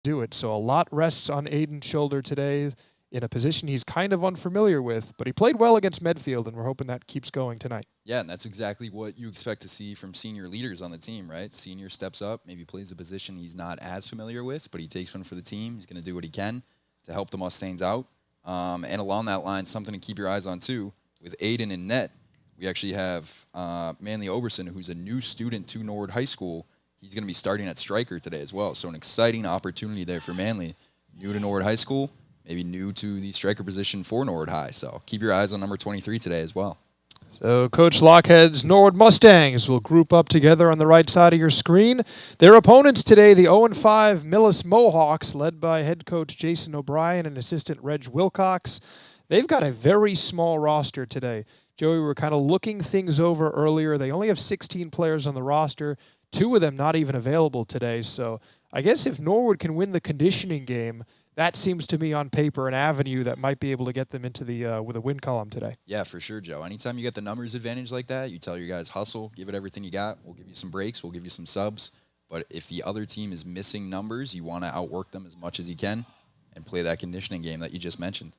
do it. So a lot rests on Aiden's shoulder today in a position he's kind of unfamiliar with, but he played well against Medfield, and we're hoping that keeps going tonight. Yeah, and that's exactly what you expect to see from senior leaders on the team, right? Senior steps up, maybe plays a position he's not as familiar with, but he takes one for the team. He's going to do what he can to help the Mustangs out. And along that line, something to keep your eyes on, too, with Aiden in net, we actually have Manley Oberson, who's a new student to Norwood High School. He's going to be starting at striker today as well. So an exciting opportunity there for Manley. New to Norwood High School, maybe new to the striker position for Norwood High. So keep your eyes on number 23 today as well. So Coach Lockhead's Norwood Mustangs will group up together on the right side of your screen. Their opponents today, the 0-5 Millis Mohawks, led by head coach Jason O'Brien and assistant Reg Wilcox. They've got a very small roster today. Joey, we were kind of looking things over earlier. They only have 16 players on the roster, 2 of them not even available today. So I guess if Norwood can win the conditioning game, that seems to me on paper an avenue that might be able to get them into the with a win column today. Yeah, for sure, Joe. Anytime you get the numbers advantage like that, you tell your guys hustle, give it everything you got. We'll give you some breaks. We'll give you some subs. But if the other team is missing numbers, you want to outwork them as much as you can and play that conditioning game that you just mentioned.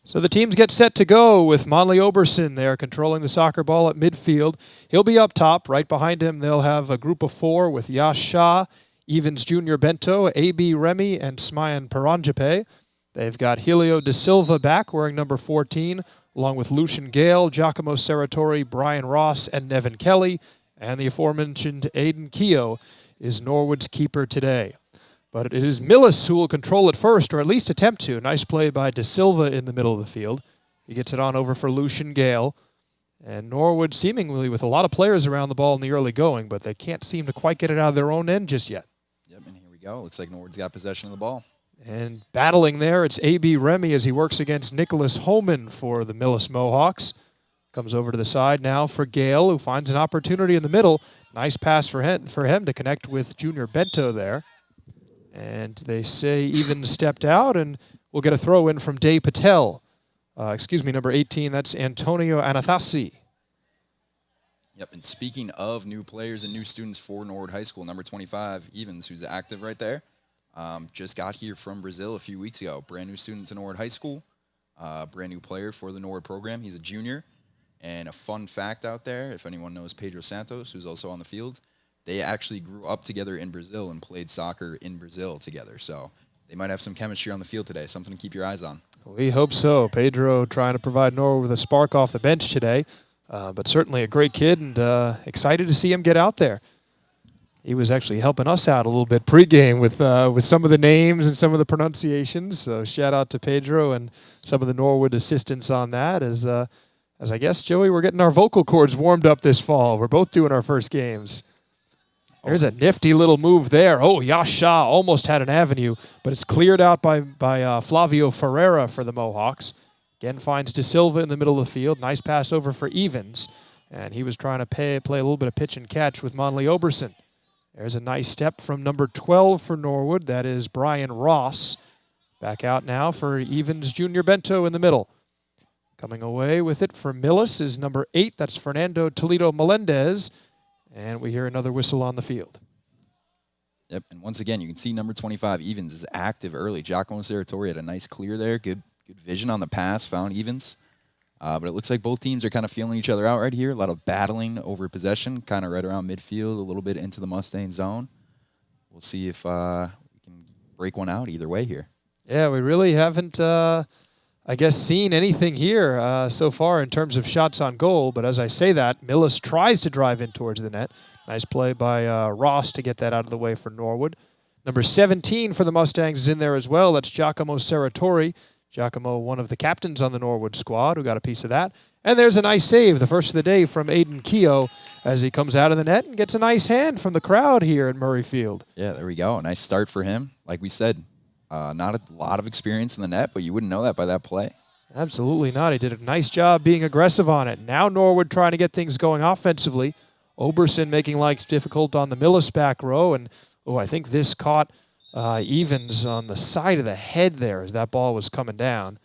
So the teams get set to go with Manley Oberson there controlling the soccer ball at midfield. He'll be up top. Right behind him, they'll have a group of 4 with Yash Shah, Evans Jr. Bento, A.B. Remy, and Smayan Paranjape. They've got Helio De Silva back wearing number 14, along with Lucian Gale, Giacomo Serratori, Brian Ross, and Nevin Kelly. And the aforementioned Aiden Keogh is Norwood's keeper today. But it is Millis who will control it first, or at least attempt to. Nice play by De Silva in the middle of the field. He gets it on over for Lucian Gale. And Norwood seemingly with a lot of players around the ball in the early going, but they can't seem to quite get it out of their own end just yet. Yep, and here we go. Looks like Norwood's got possession of the ball. And battling there, it's A.B. Remy as he works against Nicholas Holman for the Millis Mohawks. Comes over to the side now for Gale, who finds an opportunity in the middle. Nice pass for him to connect with Junior Bento there. And they say Evans stepped out, and we'll get a throw in from Day Patel. Number 18, that's Antonio Anathasi. Yep, and speaking of new players and new students for Norwood High School, number 25, Evans, who's active right there, just got here from Brazil a few weeks ago. Brand new student to Norwood High School, brand new player for the Norwood program. He's a junior. And a fun fact out there, if anyone knows Pedro Santos, who's also on the field, they actually grew up together in Brazil and played soccer in Brazil together. So they might have some chemistry on the field today, something to keep your eyes on. We hope so. Pedro trying to provide Norwood with a spark off the bench today, but certainly a great kid and excited to see him get out there. He was actually helping us out a little bit pregame with some of the names and some of the pronunciations. So shout out to Pedro and some of the Norwood assistants on that. As I guess, Joey, we're getting our vocal cords warmed up this fall. We're both doing our first games. There's a nifty little move there. Oh, Yash Shah almost had an avenue, but it's cleared out by Flavio Ferreira for the Mohawks. Again, finds De Silva in the middle of the field. Nice pass over for Evans. And he was trying to play a little bit of pitch and catch with Manley Oberson. There's a nice step from number 12 for Norwood. That is Brian Ross. Back out now for Evans Jr. Bento in the middle. Coming away with it for Millis is number 8. That's Fernando Toledo Melendez. And we hear another whistle on the field. Yep, and once again, you can see number 25, Evans, is active early. Giacomo Serratori had a nice clear there. Good vision on the pass, found Evans. But it looks like both teams are kind of feeling each other out right here. A lot of battling over possession, kind of right around midfield, a little bit into the Mustang zone. We'll see if we can break one out either way here. Yeah, we really haven't, seen anything here so far in terms of shots on goal. But as I say that, Millis tries to drive in towards the net. Nice play by Ross to get that out of the way for Norwood. Number 17 for the Mustangs is in there as well. That's Giacomo Serratori. Giacomo, one of the captains on the Norwood squad, who got a piece of that. And there's a nice save, the first of the day from Aiden Keogh as he comes out of the net and gets a nice hand from the crowd here at Murrayfield. Yeah, there we go. A nice start for him. Like we said, not a lot of experience in the net, but you wouldn't know that by that play. Absolutely not. He did a nice job being aggressive on it. Now Norwood trying to get things going offensively. Oberson making life difficult on the Millis back row. And, I think this caught Evans on the side of the head there as that ball was coming down.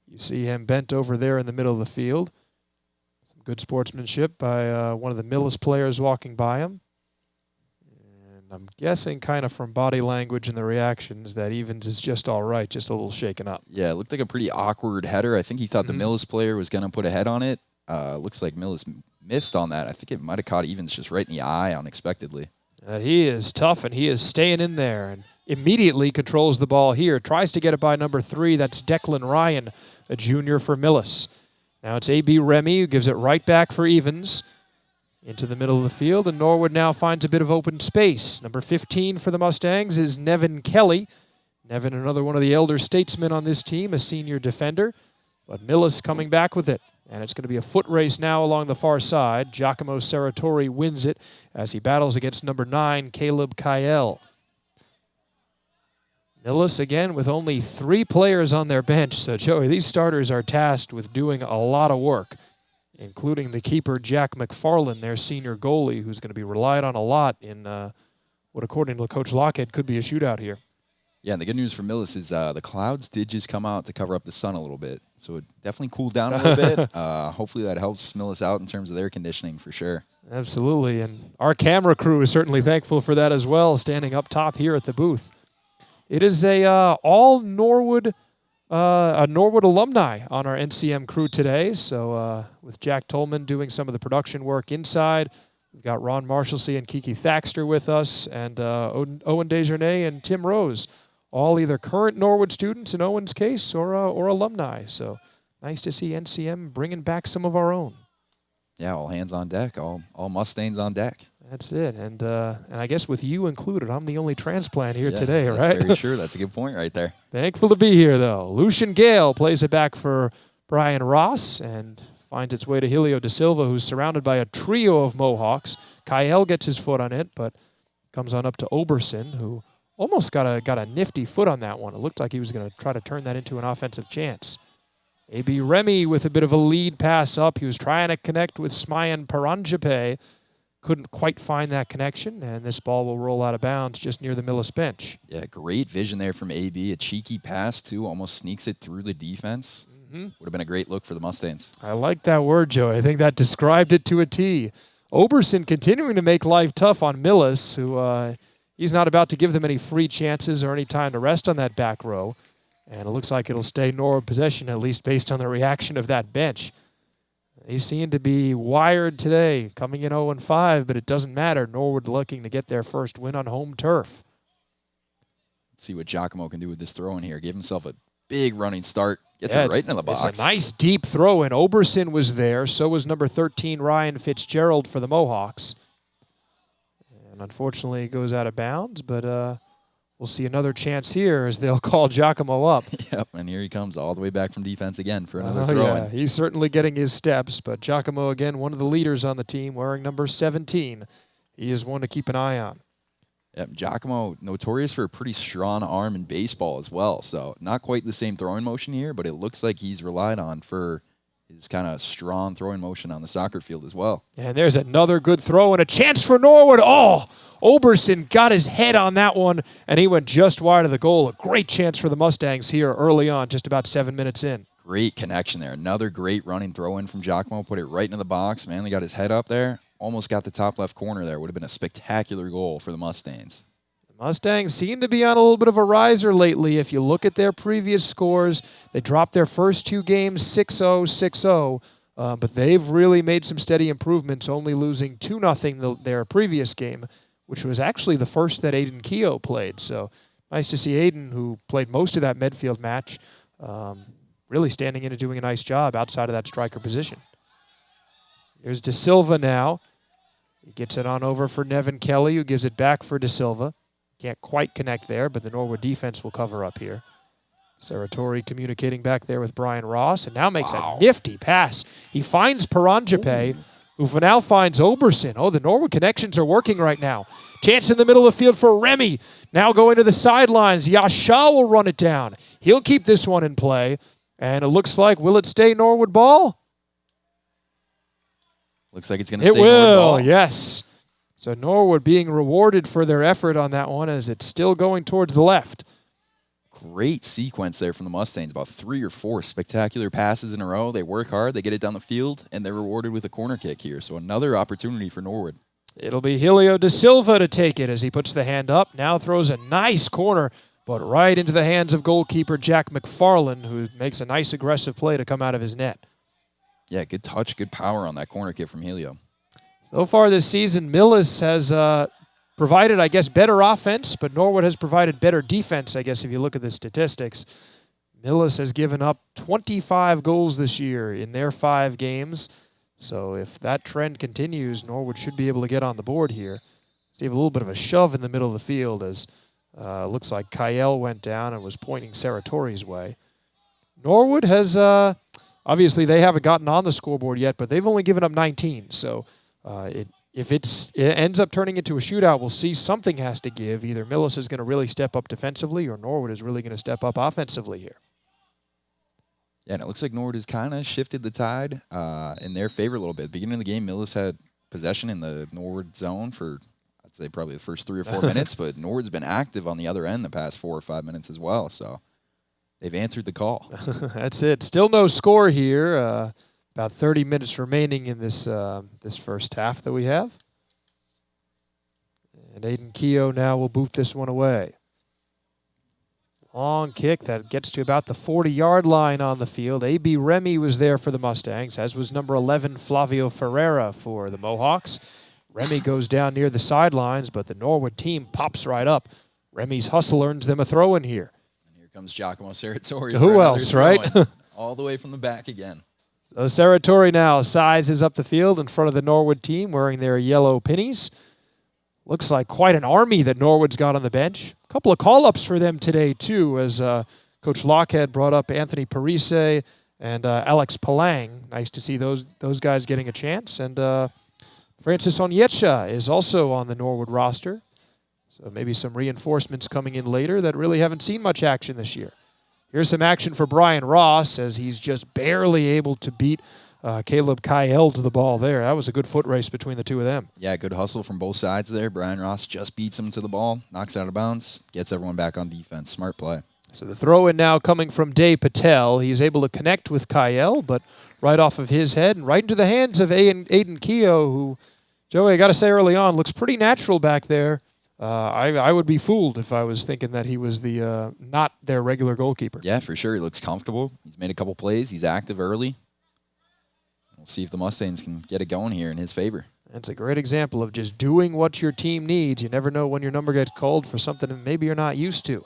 You see him bent over there in the middle of the field. Some good sportsmanship by one of the Millis players walking by him. And I'm guessing kind of from body language and the reactions that Evans is just all right, just a little shaken up. Yeah, it looked like a pretty awkward header. I think he thought the Millis player was going to put a head on it. Looks like Millis missed on that. I think it might have caught Evans just right in the eye unexpectedly. He is tough, and he is staying in there and immediately controls the ball here. Tries to get it by number 3. That's Declan Ryan, a junior for Millis. Now it's A.B. Remy who gives it right back for Evans into the middle of the field, and Norwood now finds a bit of open space. Number 15 for the Mustangs is Nevin Kelly. Nevin, another one of the elder statesmen on this team, a senior defender. But Millis coming back with it. And it's going to be a foot race now along the far side. Giacomo Serratori wins it as he battles against number 9, Caleb Kyle. Millis, again, with only 3 players on their bench. So, Joey, these starters are tasked with doing a lot of work, including the keeper, Jack McFarland, their senior goalie, who's going to be relied on a lot in what, according to Coach Lockhead, could be a shootout here. Yeah, and the good news for Millis is the clouds did just come out to cover up the sun a little bit. So it definitely cooled down a little bit. Hopefully that helps Millis out in terms of their conditioning for sure. Absolutely, and our camera crew is certainly thankful for that as well, standing up top here at the booth. It is a all Norwood alumni on our NCM crew today. So with Jack Tolman doing some of the production work inside, we've got Ron Marshalsea and Kiki Thaxter with us, and Owen Desjardins and Tim Rose, all either current Norwood students in Owen's case or alumni. So nice to see NCM bringing back some of our own. Yeah, all hands on deck, all Mustangs on deck. That's it, and I guess with you included, I'm the only transplant here today, that's right? Very sure. That's a good point right there. Thankful to be here, though. Lucian Gale plays it back for Brian Ross and finds its way to Helio Da Silva, who's surrounded by a trio of Mohawks. Kyle gets his foot on it, but comes on up to Oberson, who almost got a nifty foot on that one. It looked like he was going to try to turn that into an offensive chance. A.B. Remy with a bit of a lead pass up. He was trying to connect with Smayan Paranjape. Couldn't quite find that connection, and this ball will roll out of bounds just near the Millis bench. Yeah, great vision there from A.B. A cheeky pass, too, almost sneaks it through the defense. Would have been a great look for the Mustangs. I like that word, Joey. I think that described it to a T. Oberson continuing to make life tough on Millis, who he's not about to give them any free chances or any time to rest on that back row. And it looks like it'll stay Norwood possession, at least based on the reaction of that bench. They seem to be wired today, coming in 0-5, but it doesn't matter. Norwood looking to get their first win on home turf. Let's see what Giacomo can do with this throw in here. Give himself a big running start. Gets it right into the box. It's a nice deep throw in. Oberson was there. So was number 13, Ryan Fitzgerald for the Mohawks. And unfortunately, it goes out of bounds, but we'll see another chance here as they'll call Giacomo up. Yep, and here he comes all the way back from defense again for another throw. Yeah, he's certainly getting his steps, but Giacomo, again, one of the leaders on the team, wearing number 17. He is one to keep an eye on. Yep, Giacomo, notorious for a pretty strong arm in baseball as well, so not quite the same throwing motion here, but it looks like he's relied on for his kind of strong throwing motion on the soccer field as well. And there's another good throw and a chance for Norwood. Oh, Oberson got his head on that one, and he went just wide of the goal. A great chance for the Mustangs here early on, just about 7 minutes in. Great connection there. Another great running throw in from Giacomo. Put it right into the box. Manley got his head up there. Almost got the top left corner there. Would have been a spectacular goal for the Mustangs. The Mustangs seem to be on a little bit of a riser lately. If you look at their previous scores, they dropped their first 2 games 6-0, 6-0. But they've really made some steady improvements, only losing 2-0 their previous game, which was actually the first that Aiden Keogh played. So nice to see Aiden, who played most of that Medfield match, really standing in and doing a nice job outside of that striker position. Here's Da Silva now. He gets it on over for Nevin Kelly, who gives it back for Da Silva. Can't quite connect there, but the Norwood defense will cover up here. Serratori communicating back there with Brian Ross, and now makes a nifty pass. He finds Paranjape, who now finds Oberson. Oh, the Norwood connections are working right now. Chance in the middle of the field for Remy. Now going to the sidelines. Yasha will run it down. He'll keep this one in play, and it looks like, will it stay Norwood ball? Looks like it's going to stay Norwood ball. It will, yes. So Norwood being rewarded for their effort on that one as it's still going towards the left. Great sequence there from the Mustangs. About 3 or 4 spectacular passes in a row. They work hard. They get it down the field, and they're rewarded with a corner kick here. So another opportunity for Norwood. It'll be Helio da Silva to take it as he puts the hand up. Now throws a nice corner, but right into the hands of goalkeeper Jack McFarland, who makes a nice aggressive play to come out of his net. Yeah, good touch, good power on that corner kick from Helio. So far this season, Millis has provided, I guess, better offense, but Norwood has provided better defense, I guess, if you look at the statistics. Millis has given up 25 goals this year in their 5 games. So if that trend continues, Norwood should be able to get on the board here. So you have a little bit of a shove in the middle of the field as looks like Kyle went down and was pointing Saratori's way. Norwood has, obviously they haven't gotten on the scoreboard yet, but they've only given up 19. So if it ends up turning into a shootout, we'll see something has to give. Either Millis is going to really step up defensively or Norwood is really going to step up offensively here. Yeah, and it looks like Norwood has kind of shifted the tide in their favor a little bit. Beginning of the game, Millis had possession in the Norwood zone for, I'd say, probably the first 3 or 4 minutes, but Norwood's been active on the other end the past 4 or 5 minutes as well. So they've answered the call. That's it. Still no score here. About 30 minutes remaining in this this first half that we have. And Aiden Keogh now will boot this one away. Long kick that gets to about the 40-yard line on the field. A.B. Remy was there for the Mustangs, as was number 11, Flavio Ferreira for the Mohawks. Remy goes down near the sidelines, but the Norwood team pops right up. Remy's hustle earns them a throw-in here. And here comes Giacomo Saratori. Who else, right? All the way from the back again. So Saratori now sizes up the field in front of the Norwood team wearing their yellow pinnies. Looks like quite an army that Norwood's got on the bench. A couple of call-ups for them today, too, as Coach Lockhead brought up Anthony Parise and Alex Palang. Nice to see those guys getting a chance. And Francis Onyetcha is also on the Norwood roster. So maybe some reinforcements coming in later that really haven't seen much action this year. Here's some action for Brian Ross as he's just barely able to beat Caleb Kyle to the ball there. That was a good foot race between the two of them. Yeah, good hustle from both sides there. Brian Ross just beats him to the ball, knocks it out of bounds, gets everyone back on defense. Smart play. So the throw-in now coming from Day Patel. He's able to connect with Kyle, but right off of his head and right into the hands of Aiden Keogh, who, Joey, I got to say early on, looks pretty natural back there. I would be fooled if I was thinking that he was the not their regular goalkeeper. Yeah, for sure. He looks comfortable. He's made a couple plays. He's active early. We'll see if the Mustangs can get it going here in his favor. That's a great example of just doing what your team needs. You never know when your number gets called for something that maybe you're not used to.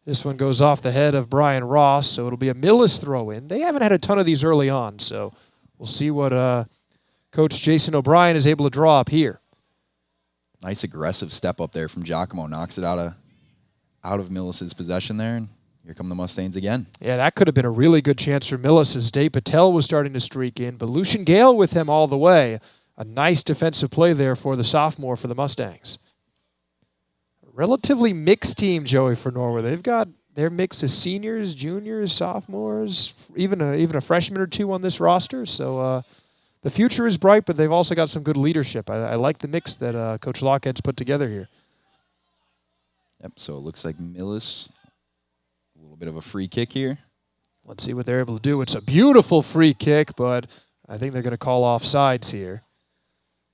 This one goes off the head of Brian Ross, so it'll be a Millis throw-in. They haven't had a ton of these early on, so we'll see what Coach Jason O'Brien is able to draw up here. Nice aggressive step up there from Giacomo. Knocks it out of Millis' possession there, and here come the Mustangs again. Yeah, that could have been a really good chance for Millis as Day Patel was starting to streak in, but Lucian Gale with him all the way. A nice defensive play there for the sophomore for the Mustangs. A relatively mixed team, Joey, for Norwood. They've got their mix of seniors, juniors, sophomores, even a freshman or two on this roster. So the future is bright, but they've also got some good leadership. I like the mix that Coach Lockhead's put together here. Yep, so it looks like Millis, a little bit of a free kick here. Let's see what they're able to do. It's a beautiful free kick, but I think they're going to call offsides here.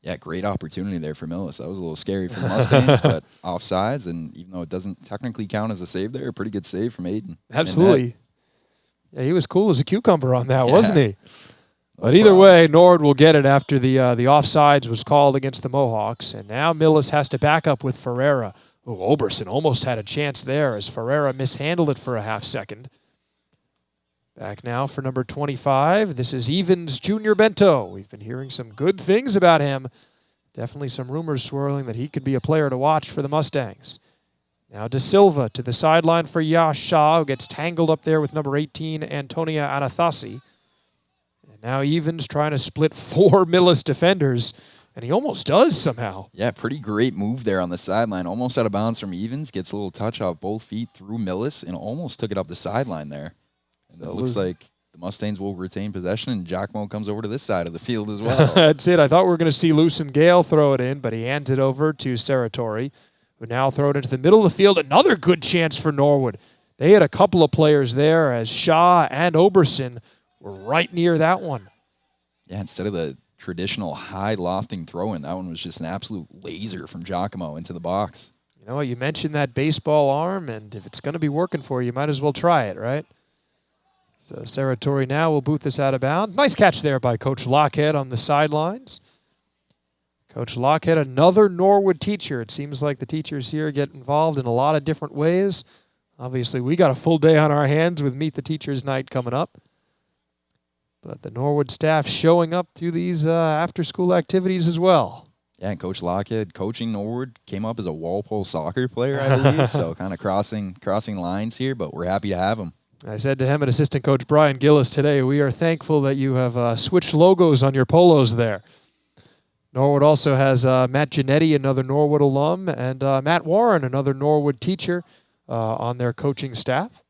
Yeah, great opportunity there for Millis. That was a little scary for the Mustangs, but offsides, and even though it doesn't technically count as a save there, a pretty good save from Aiden. Absolutely. Yeah, he was cool as a cucumber on that, wasn't he? But either way, Norwood will get it after the offsides was called against the Mohawks. And now Millis has to back up with Ferreira. Oh, Oberson almost had a chance there as Ferreira mishandled it for a half second. Back now for number 25. This is Evans Jr. Bento. We've been hearing some good things about him. Definitely some rumors swirling that he could be a player to watch for the Mustangs. Now De Silva to the sideline for Yash Shah, who gets tangled up there with number 18, Antonia Anathasi. And now Evans trying to split 4 Millis defenders, and he almost does somehow. Yeah, pretty great move there on the sideline. Almost out of bounds from Evans. Gets a little touch off both feet through Millis and almost took it up the sideline there. So it looks like the Mustangs will retain possession, and Giacomo comes over to this side of the field as well. That's it. I thought we were going to see Lucen Gale throw it in, but he hands it over to Saratori, who now throw it into the middle of the field. Another good chance for Norwood. They had a couple of players there as Shaw and Oberson were right near that one. Yeah, instead of the traditional high lofting throw-in. That one was just an absolute laser from Giacomo into the box. You know what? You mentioned that baseball arm, and if it's going to be working for you, you might as well try it, right? So Saratori now will boot this out of bounds. Nice catch there by Coach Lockhead on the sidelines. Coach Lockhead, another Norwood teacher. It seems like the teachers here get involved in a lot of different ways. Obviously, we got a full day on our hands with Meet the Teachers Night coming up. But the Norwood staff showing up to these after-school activities as well. Yeah, and Coach Lockhead, coaching Norwood, came up as a Walpole soccer player, I believe. So kind of crossing lines here, but we're happy to have him. I said to him and assistant coach Brian Gillis today, we are thankful that you have switched logos on your polos there. Norwood also has Matt Giannetti, another Norwood alum, and Matt Warren, another Norwood teacher on their coaching staff.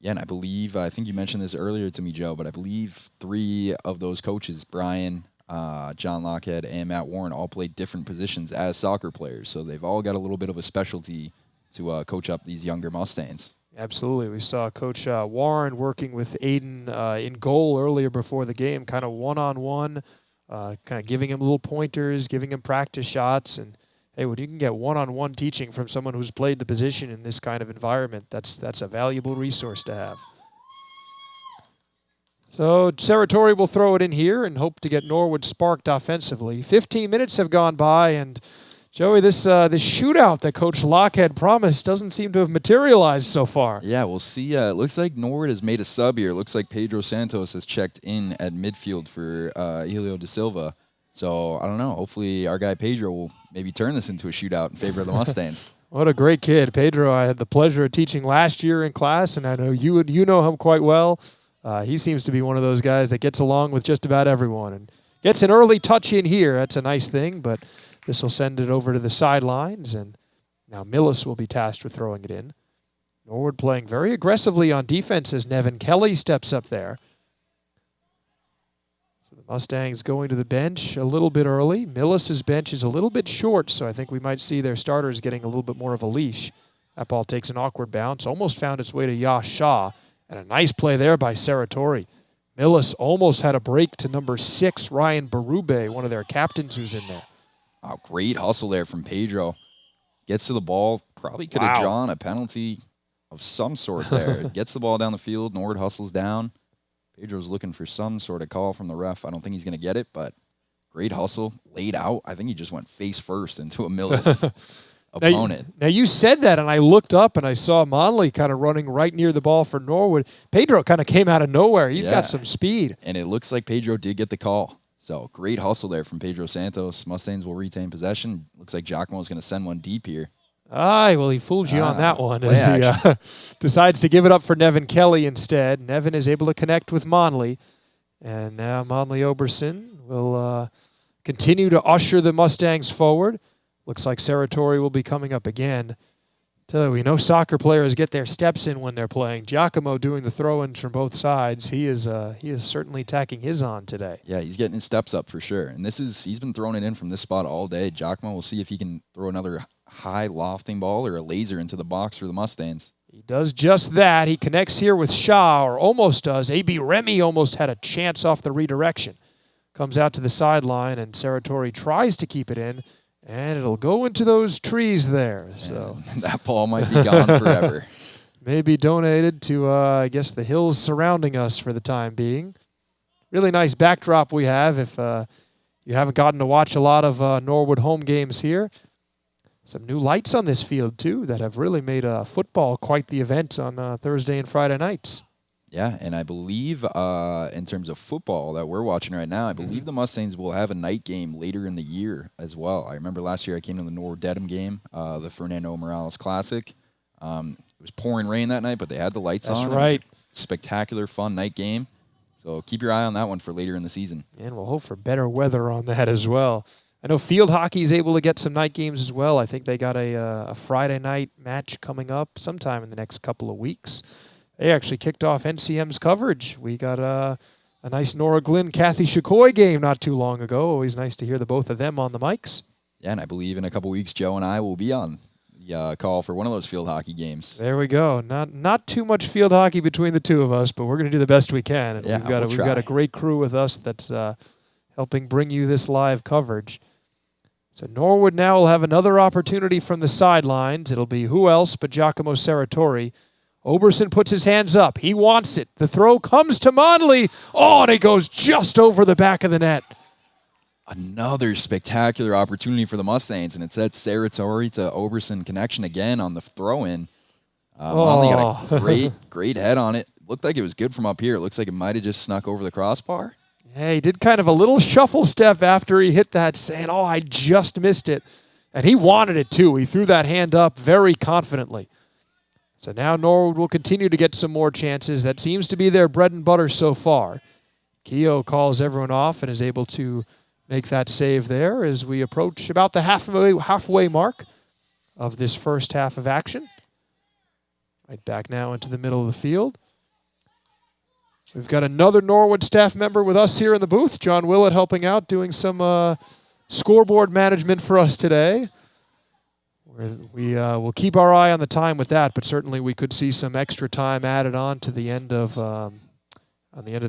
Yeah, and I think you mentioned this earlier to me, Joe, but I believe 3 of those coaches, Brian, John Lockhead, and Matt Warren, all played different positions as soccer players. So they've all got a little bit of a specialty to coach up these younger Mustangs. Absolutely. We saw Coach Warren working with Aiden in goal earlier before the game, kind of one-on-one, kind of giving him little pointers, giving him practice shots. And, hey, when you can get one-on-one teaching from someone who's played the position in this kind of environment, that's a valuable resource to have. So Saratori will throw it in here and hope to get Norwood sparked offensively. 15 minutes have gone by, and Joey, this shootout that Coach Lockhead promised doesn't seem to have materialized so far. Yeah, we'll see. It looks like Norwood has made a sub here. It looks like Pedro Santos has checked in at midfield for Helio da Silva. So, I don't know. Hopefully our guy Pedro will maybe turn this into a shootout in favor of the Mustangs. What a great kid. Pedro, I had the pleasure of teaching last year in class, and I know you know him quite well. He seems to be one of those guys that gets along with just about everyone and gets an early touch in here. That's a nice thing, but this will send it over to the sidelines, and now Millis will be tasked with throwing it in. Norwood playing very aggressively on defense as Nevin Kelly steps up there. So the Mustangs going to the bench a little bit early. Millis's bench is a little bit short, so I think we might see their starters getting a little bit more of a leash. That ball takes an awkward bounce, almost found its way to Yash Shah, and a nice play there by Saratori. Millis almost had a break to number 6, Ryan Berube, one of their captains who's in there. Oh, great hustle there from Pedro. Gets to the ball. Probably could have drawn a penalty of some sort there. Gets the ball down the field. Norwood hustles down. Pedro's looking for some sort of call from the ref. I don't think he's going to get it, but great hustle. Laid out. I think he just went face first into a Millis opponent. Now, you said that, and I looked up, and I saw Monley kind of running right near the ball for Norwood. Pedro kind of came out of nowhere. He's got some speed. And it looks like Pedro did get the call. So, great hustle there from Pedro Santos. Mustangs will retain possession. Looks like Giacomo's going to send one deep here. Well, he fooled you on that one as he decides to give it up for Nevin Kelly instead. Nevin is able to connect with Monley. And now Monley Oberson will continue to usher the Mustangs forward. Looks like Saratori will be coming up again. We know soccer players get their steps in when they're playing. Giacomo doing the throw-ins from both sides. He is certainly tacking his on today. Yeah, he's getting his steps up for sure. And he's been throwing it in from this spot all day. Giacomo will see if he can throw another high lofting ball or a laser into the box for the Mustangs. He does just that. He connects here with Shaw, or almost does. A.B. Remy almost had a chance off the redirection. Comes out to the sideline, and Saratori tries to keep it in. And it'll go into those trees there. So that ball might be gone forever. Maybe donated to, I guess, the hills surrounding us for the time being. Really nice backdrop we have if you haven't gotten to watch a lot of Norwood home games here. Some new lights on this field, too, that have really made football quite the event on Thursday and Friday nights. Yeah, and I believe in terms of football that we're watching right now, I believe the Mustangs will have a night game later in the year as well. I remember last year I came to the Norwood Dedham game, the Fernando Morales Classic. It was pouring rain that night, but they had the lights on. That's right. It was a spectacular, fun night game. So keep your eye on that one for later in the season. And we'll hope for better weather on that as well. I know field hockey is able to get some night games as well. I think they got a Friday night match coming up sometime in the next couple of weeks. They actually kicked off NCM's coverage. We got a nice Nora Glenn, Kathy Shakoy game not too long ago. Always nice to hear the both of them on the mics. Yeah, and I believe in a couple weeks, Joe and I will be on the call for one of those field hockey games. There we go. Not too much field hockey between the two of us, but we're going to do the best we can. And we've got a great crew with us that's helping bring you this live coverage. So Norwood now will have another opportunity from the sidelines. It'll be who else but Giacomo Serratori. Oberson puts his hands up. He wants it. The throw comes to Monley. Oh, and it goes just over the back of the net. Another spectacular opportunity for the Mustangs, and it's that Serratori to Oberson connection again on the throw-in. Monley got a great head on it. Looked like it was good from up here. It looks like it might have just snuck over the crossbar. Yeah, he did kind of a little shuffle step after he hit that, saying, oh, I just missed it. And he wanted it, too. He threw that hand up very confidently. So now Norwood will continue to get some more chances. That seems to be their bread and butter so far. Keogh calls everyone off and is able to make that save there as we approach about the halfway mark of this first half of action. Right back now into the middle of the field. We've got another Norwood staff member with us here in the booth, John Willett, helping out, doing some scoreboard management for us today. We will keep our eye on the time with that, but certainly we could see some extra time added on to the end of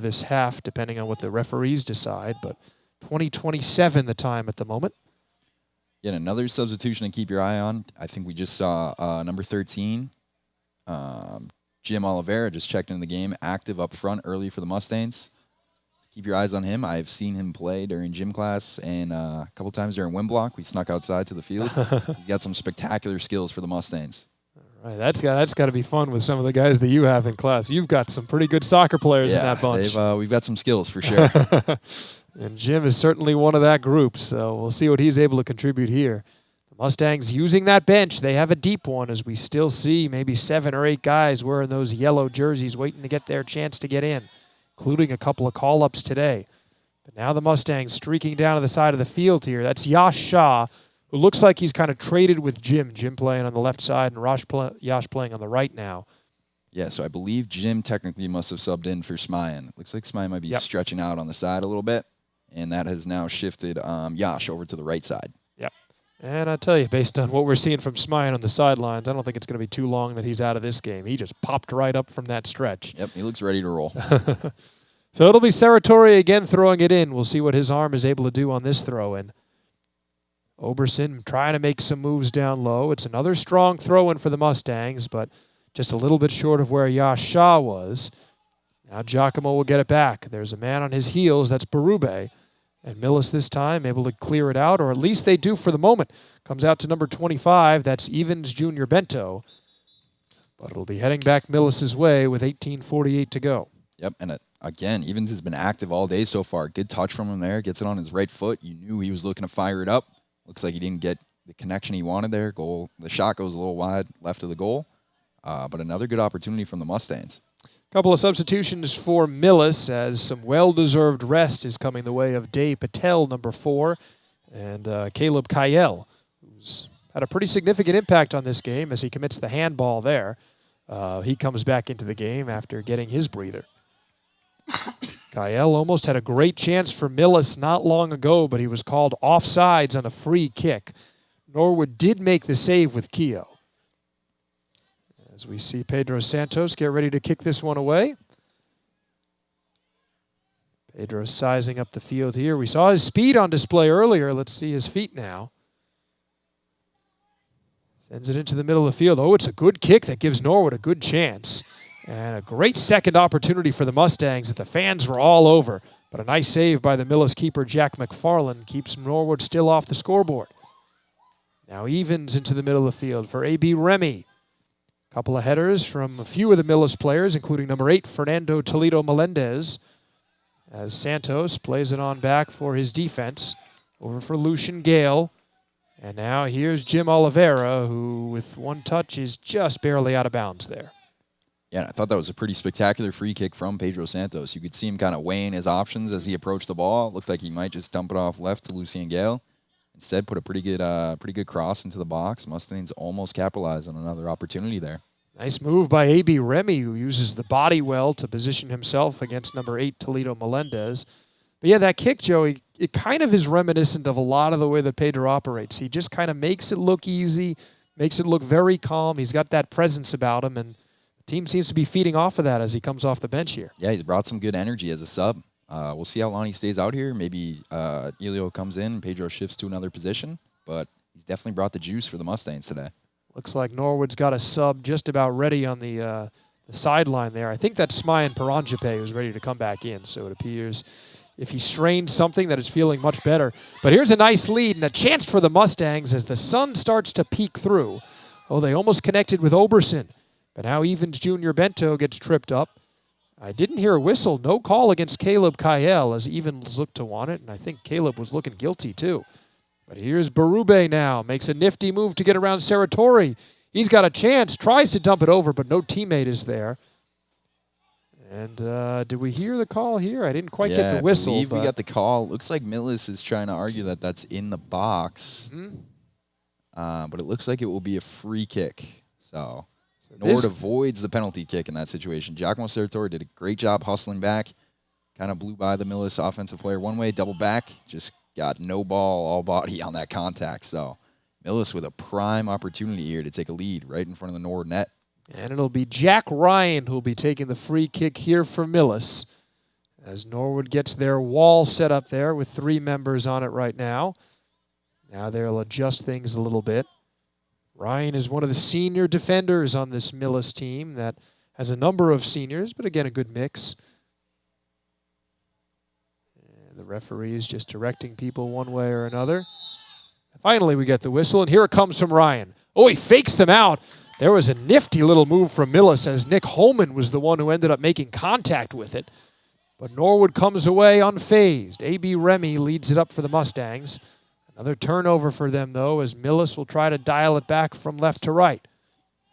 this half, depending on what the referees decide. But 20:27 the time at the moment. Yet another substitution to keep your eye on. I think we just saw number 13. Jim Oliveira just checked into the game, active up front early for the Mustangs. Keep your eyes on him. I've seen him play during gym class and a couple times during wind block. We snuck outside to the field. He's got some spectacular skills for the Mustangs. All right, that's got to be fun with some of the guys that you have in class. You've got some pretty good soccer players in that bunch. We've got some skills for sure. And Jim is certainly one of that group, so we'll see what he's able to contribute here. Mustangs using that bench. They have a deep one as we still see maybe 7 or 8 guys wearing those yellow jerseys waiting to get their chance to get in, including a couple of call-ups today. But now the Mustangs streaking down to the side of the field here. That's Yash Shah, who looks like he's kind of traded with Jim. Jim playing on the left side and Yash playing on the right now. Yeah, so I believe Jim technically must have subbed in for Smayan. Looks like Smayan might be stretching out on the side a little bit, and that has now shifted Yash over to the right side. And I tell you, based on what we're seeing from Smayan on the sidelines, I don't think it's going to be too long that he's out of this game. He just popped right up from that stretch. Yep, he looks ready to roll. So it'll be Serratori again throwing it in. We'll see what his arm is able to do on this throw-in. Oberson trying to make some moves down low. It's another strong throw-in for the Mustangs, but just a little bit short of where Yash Shah was. Now Giacomo will get it back. There's a man on his heels. That's Berube. And Millis this time able to clear it out, or at least they do for the moment. Comes out to number 25. That's Evans Jr. Bento. But it'll be heading back Millis' way with 18:48 to go. Yep, and again, Evans has been active all day so far. Good touch from him there. Gets it on his right foot. You knew he was looking to fire it up. Looks like he didn't get the connection he wanted there. The shot goes a little wide left of the goal. But another good opportunity from the Mustangs. Couple of substitutions for Millis as some well-deserved rest is coming the way of Day Patel, number 4, and Caleb Kyle, who's had a pretty significant impact on this game as he commits the handball there. He comes back into the game after getting his breather. Kyle almost had a great chance for Millis not long ago, but he was called offsides on a free kick. Norwood did make the save with Keogh. As we see Pedro Santos get ready to kick this one away. Pedro sizing up the field here. We saw his speed on display earlier. Let's see his feet now. Sends it into the middle of the field. Oh, it's a good kick that gives Norwood a good chance. And a great second opportunity for the Mustangs that the fans were all over. But a nice save by the Millis keeper, Jack McFarland, keeps Norwood still off the scoreboard. Now Evans into the middle of the field for A.B. Remy. Couple of headers from a few of the Millis players, including number 8, Fernando Toledo Melendez, as Santos plays it on back for his defense. Over for Lucian Gale. And now here's Jim Oliveira, who with one touch is just barely out of bounds there. Yeah, I thought that was a pretty spectacular free kick from Pedro Santos. You could see him kind of weighing his options as he approached the ball. It looked like he might just dump it off left to Lucian Gale. Instead, put a pretty good cross into the box. Mustangs almost capitalized on another opportunity there. Nice move by A.B. Remy, who uses the body well to position himself against number 8, Toledo Melendez. But yeah, that kick, Joey, it kind of is reminiscent of a lot of the way that Pedro operates. He just kind of makes it look easy, makes it look very calm. He's got that presence about him, and the team seems to be feeding off of that as he comes off the bench here. Yeah, he's brought some good energy as a sub. We'll see how long he stays out here. Maybe Elio comes in, Pedro shifts to another position, but he's definitely brought the juice for the Mustangs today. Looks like Norwood's got a sub just about ready on the sideline there. I think that's Smayan Paranjape who's ready to come back in, so it appears if he strained something that is feeling much better. But here's a nice lead and a chance for the Mustangs as the sun starts to peek through. Oh, they almost connected with Oberson, but now Evans Jr. Bento gets tripped up. I didn't hear a whistle. No call against Caleb Kyle as Evans looked to want it, and I think Caleb was looking guilty too. But here's Berube now. Makes a nifty move to get around Serratori. He's got a chance. Tries to dump it over, but no teammate is there. And did we hear the call here? I didn't quite get the whistle. I believe we got the call. Looks like Millis is trying to argue that that's in the box. But it looks like it will be a free kick. So Nord avoids the penalty kick in that situation. Giacomo Serratori did a great job hustling back. Kind of blew by the Millis offensive player one way, double back. Just got no ball, all body on that contact. So Millis with a prime opportunity here to take a lead right in front of the Nord net. And it'll be Jack Ryan who will be taking the free kick here for Millis as Norwood gets their wall set up there with 3 members on it right now. Now they'll adjust things a little bit. Ryan is one of the senior defenders on this Millis team that has a number of seniors, but again, a good mix. And the referee is just directing people one way or another. Finally, we get the whistle, and here it comes from Ryan. Oh, he fakes them out. There was a nifty little move from Millis as Nick Holman was the one who ended up making contact with it. But Norwood comes away unfazed. A.B. Remy leads it up for the Mustangs. Another turnover for them, though, as Millis will try to dial it back from left to right.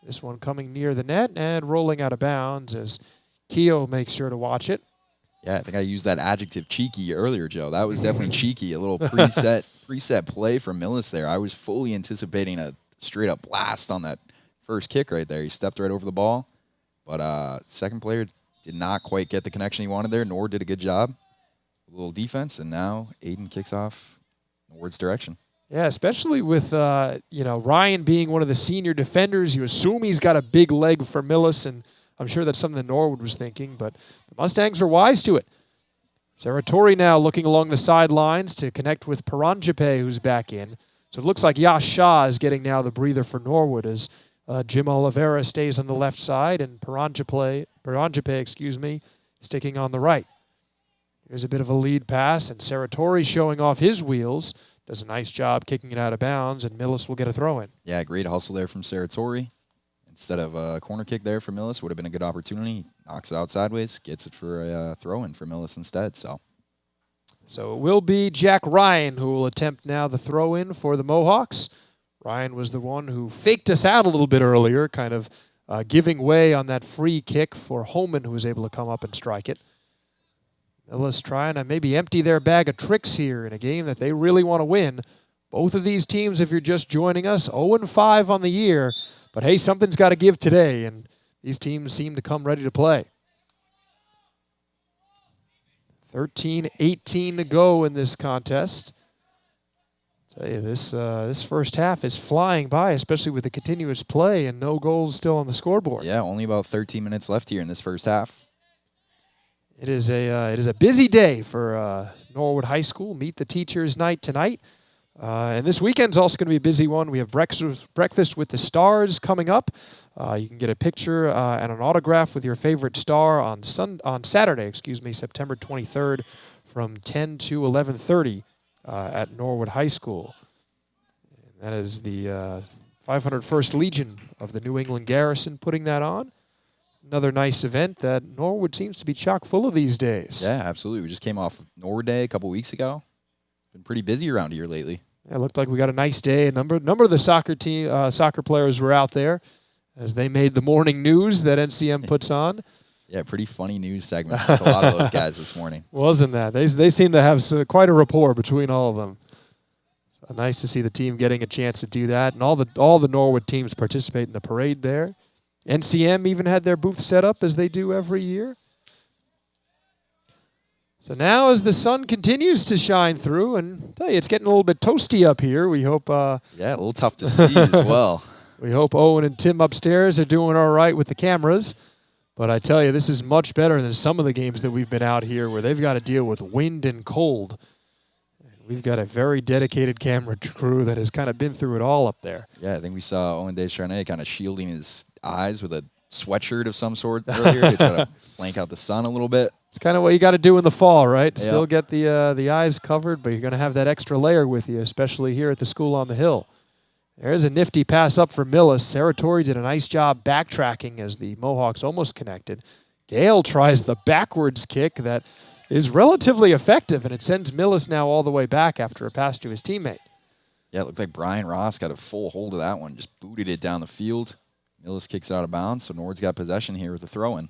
This one coming near the net and rolling out of bounds as Keogh makes sure to watch it. Yeah, I think I used that adjective cheeky earlier, Joe. That was definitely cheeky. A little preset play from Millis there. I was fully anticipating a straight-up blast on that first kick right there. He stepped right over the ball. But second player did not quite get the connection he wanted there. Nord did a good job. A little defense, and now Aiden kicks off Nord's direction. Yeah, especially with Ryan being one of the senior defenders. You assume he's got a big leg for Millis, and I'm sure that's something that Norwood was thinking, but the Mustangs are wise to it. Serratori now looking along the sidelines to connect with Paranjape, who's back in. So it looks like Yash Shah is getting now the breather for Norwood as Jim Oliveira stays on the left side and Paranjape, sticking on the right. Here's a bit of a lead pass, and Serratori showing off his wheels. Does a nice job kicking it out of bounds, and Millis will get a throw in. Yeah, great hustle there from Serratori. Instead of a corner kick there for Millis, would have been a good opportunity. Knocks it out sideways, gets it for a throw-in for Millis instead. So it will be Jack Ryan who will attempt now the throw-in for the Mohawks. Ryan was the one who faked us out a little bit earlier, kind of giving way on that free kick for Holman, who was able to come up and strike it. Millis trying to maybe empty their bag of tricks here in a game that they really want to win. Both of these teams, if you're just joining us, 0-5 on the year. But, hey, something's got to give today, and these teams seem to come ready to play. 13-18 to go in this contest. I tell you, this first half is flying by, especially with the continuous play and no goals still on the scoreboard. Yeah, only about 13 minutes left here in this first half. It is a busy day for Norwood High School. Meet the Teachers Night tonight. And this weekend's also going to be a busy one. We have breakfast with the stars coming up. You can get a picture and an autograph with your favorite star on Saturday, September 23rd from 10 to 11:30 at Norwood High School. And that is the 501st Legion of the New England Garrison putting that on. Another nice event that Norwood seems to be chock full of these days. Yeah, absolutely. We just came off Norwood Day a couple weeks ago. Been pretty busy around here lately. Yeah, it looked like we got a nice day. A number of the soccer players were out there as they made the morning news that NCM puts on. Yeah, pretty funny news segment with a lot of those guys this morning. Wasn't that? They seem to have quite a rapport between all of them. So nice to see the team getting a chance to do that, and all the Norwood teams participate in the parade there. NCM even had their booth set up as they do every year. So now as the sun continues to shine through, and I tell you, it's getting a little bit toasty up here. We hope yeah, a little tough to see as well. We hope Owen and Tim upstairs are doing all right with the cameras. But I tell you, this is much better than some of the games that we've been out here where they've got to deal with wind and cold. We've got a very dedicated camera crew that has kind of been through it all up there. Yeah, I think we saw Owen Descharnay kind of shielding his eyes with a sweatshirt of some sort earlier to try to blank out the sun a little bit. It's kind of what you got to do in the fall, right? Yep. Still get the eyes covered, but you're going to have that extra layer with you, especially here at the school on the hill. There's a nifty pass up for Millis. Saratori did a nice job backtracking as the Mohawks almost connected. Gale tries the backwards kick that is relatively effective, and it sends Millis now all the way back after a pass to his teammate. Yeah, it looked like Brian Ross got a full hold of that one, just booted it down the field. Millis kicks it out of bounds, so Nord's got possession here with the throw-in.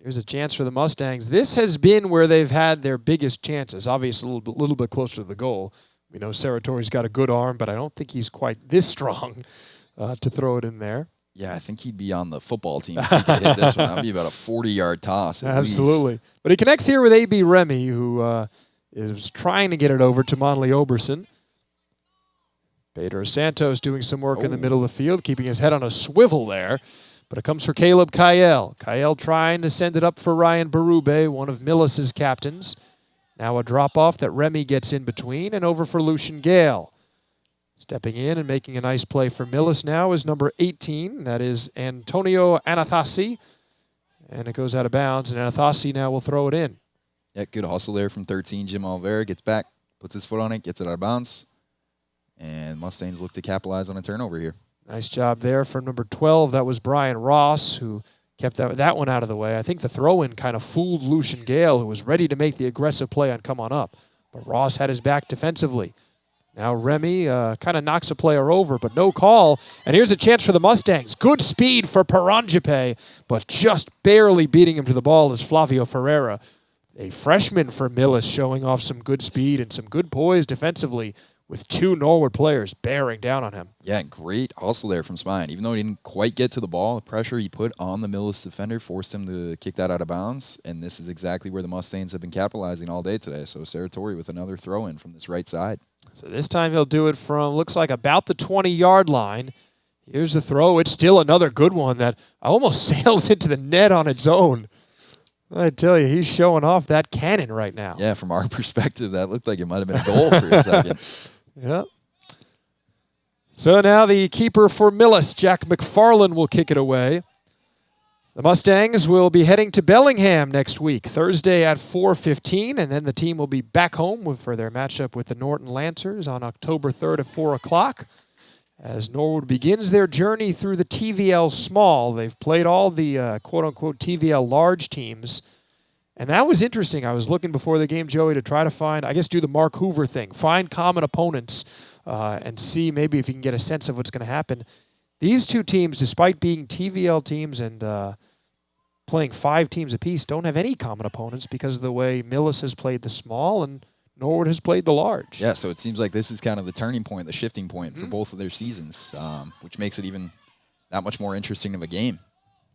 Here's a chance for the Mustangs. This has been where they've had their biggest chances, obviously a little bit closer to the goal. We know Saratori's got a good arm, but I don't think he's quite this strong to throw it in there. Yeah, I think he'd be on the football team if he could hit this one. That would be about a 40-yard toss. Absolutely. Least. But he connects here with A.B. Remy, who is trying to get it over to Monley Oberson. Pedro Santos doing some work in the middle of the field, keeping his head on a swivel there. But it comes for Caleb Kyle. Kyle trying to send it up for Ryan Berube, one of Millis's captains. Now a drop-off that Remy gets in between and over for Lucian Gale. Stepping in and making a nice play for Millis now is number 18. That is Antonio Anathasi. And it goes out of bounds, and Anathasi now will throw it in. Yeah, good hustle there from 13. Jim Oliveira gets back, puts his foot on it, gets it out of bounds. And Mustangs look to capitalize on a turnover here. Nice job there from number 12. That was Brian Ross, who kept that one out of the way. I think the throw-in kind of fooled Lucian Gale, who was ready to make the aggressive play on come on up. But Ross had his back defensively. Now Remy kind of knocks a player over, but no call. And here's a chance for the Mustangs. Good speed for Paranjape, but just barely beating him to the ball is Flavio Ferreira. A freshman for Millis showing off some good speed and some good poise defensively with two Norwood players bearing down on him. Yeah, great hustle there from Spine. Even though he didn't quite get to the ball, the pressure he put on the Millis defender forced him to kick that out of bounds. And this is exactly where the Mustangs have been capitalizing all day today. So Saratori with another throw-in from this right side. So this time he'll do it from, looks like about the 20-yard line. Here's the throw. It's still another good one that almost sails into the net on its own. I tell you, he's showing off that cannon right now. Yeah, from our perspective, that looked like it might have been a goal for a second. Yeah. So now the keeper for Millis, Jack McFarland, will kick it away. The Mustangs will be heading to Bellingham next week, Thursday at 4:15, and then the team will be back home for their matchup with the Norton Lancers on October 3rd at 4 o'clock. As Norwood begins their journey through the TVL Small, they've played all the quote-unquote TVL large teams. And that was interesting. I was looking before the game, Joey, to try to find, I guess do the Mark Hoover thing, find common opponents and see maybe if you can get a sense of what's going to happen. These two teams, despite being TVL teams and playing 5 teams apiece, don't have any common opponents because of the way Millis has played the small and Norwood has played the large. Yeah, so it seems like this is kind of the turning point, the shifting point for both of their seasons, which makes it even that much more interesting of a game.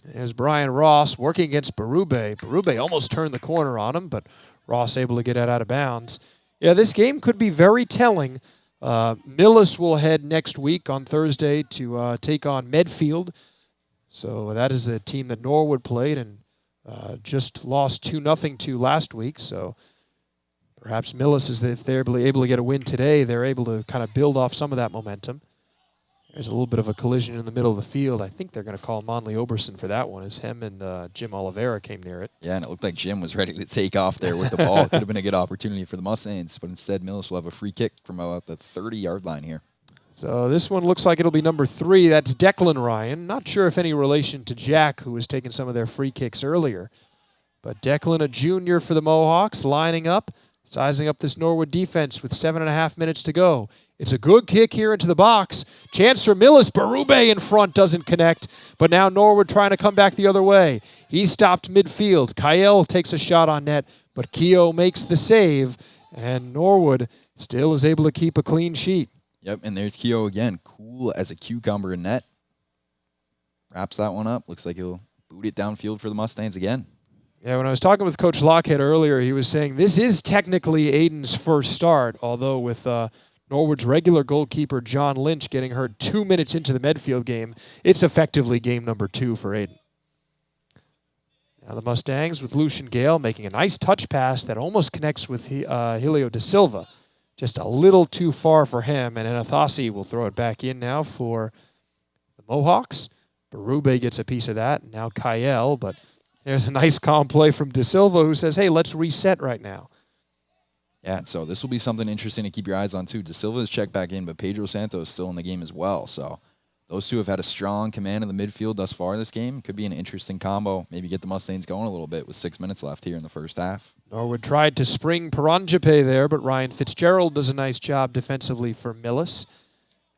There's Brian Ross working against Berube. Berube almost turned the corner on him, but Ross able to get it out of bounds. Yeah, this game could be very telling. Millis will head next week on Thursday to take on Medfield. So that is a team that Norwood played and just lost 2-0 to last week. So perhaps Millis, if they're able to get a win today, they're able to kind of build off some of that momentum. There's a little bit of a collision in the middle of the field. I think they're going to call Monley Oberson for that one as him and Jim Oliveira came near it. Yeah, and it looked like Jim was ready to take off there with the ball. It could have been a good opportunity for the Mustangs, but instead Millis will have a free kick from about the 30-yard line here. So this one looks like it'll be number 3. That's Declan Ryan. Not sure if any relation to Jack, who was taking some of their free kicks earlier. But Declan, a junior for the Mohawks, lining up, sizing up this Norwood defense with 7.5 minutes to go. It's a good kick here into the box. Chance for Millis. Berube in front doesn't connect. But now Norwood trying to come back the other way. He's stopped midfield. Kyle takes a shot on net, but Keogh makes the save. And Norwood still is able to keep a clean sheet. Yep, and there's Keogh again. Cool as a cucumber in net. Wraps that one up. Looks like he'll boot it downfield for the Mustangs again. Yeah, when I was talking with Coach Lockhead earlier, he was saying this is technically Aiden's first start, although with Norwood's regular goalkeeper, John Lynch, getting hurt 2 minutes into the Medfield game, it's effectively game number 2 for Aiden. Now the Mustangs with Lucian Gale making a nice touch pass that almost connects with Helio Da Silva. Just a little too far for him, and Anathasi will throw it back in now for the Mohawks. Berube gets a piece of that, and now Kyle, but there's a nice calm play from Da Silva who says, hey, let's reset right now. Yeah, so this will be something interesting to keep your eyes on, too. Da Silva is checked back in, but Pedro Santos is still in the game as well. So those two have had a strong command of the midfield thus far this game. Could be an interesting combo. Maybe get the Mustangs going a little bit with 6 minutes left here in the first half. Norwood tried to spring Paranjape there, but Ryan Fitzgerald does a nice job defensively for Millis.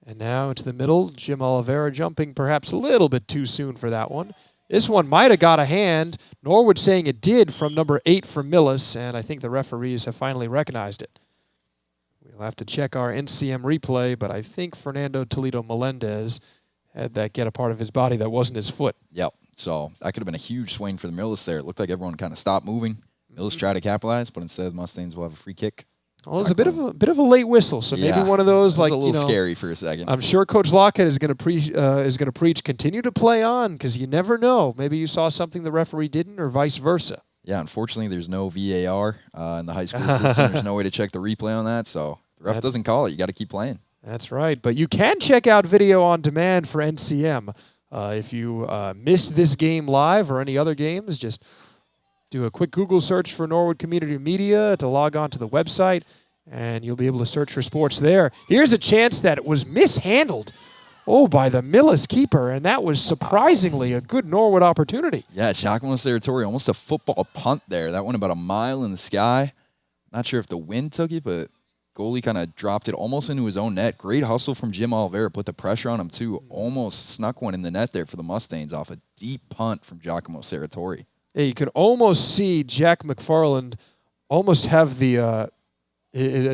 And now into the middle, Jim Oliveira jumping perhaps a little bit too soon for that one. This one might have got a hand. Norwood saying it did from number 8 for Millis, and I think the referees have finally recognized it. We'll have to check our NCM replay, but I think Fernando Toledo Melendez had that get a part of his body that wasn't his foot. Yep. So that could have been a huge swing for the Millis there. It looked like everyone kind of stopped moving. Millis tried to capitalize, but instead the Mustangs will have a free kick. Well, it was a bit of a late whistle, so maybe one of those like a little scary for a second. I'm sure Coach Lockhead is going to preach continue to play on because you never know. Maybe you saw something the referee didn't, or vice versa. Yeah, unfortunately, there's no VAR in the high school system. There's no way to check the replay on that, so the ref doesn't call it. You got to keep playing. That's right, but you can check out video on demand for NCM if you missed this game live or any other games. Just do a quick Google search for Norwood Community Media to log on to the website, and you'll be able to search for sports there. Here's a chance that was mishandled, by the Millis keeper, and that was surprisingly a good Norwood opportunity. Yeah, Giacomo Serratori, almost a football punt there. That went about a mile in the sky. Not sure if the wind took it, but goalie kind of dropped it almost into his own net. Great hustle from Jim Oliveira. Put the pressure on him, too. Almost snuck one in the net there for the Mustangs off a deep punt from Giacomo Serratori. Yeah, you could almost see Jack McFarland almost have a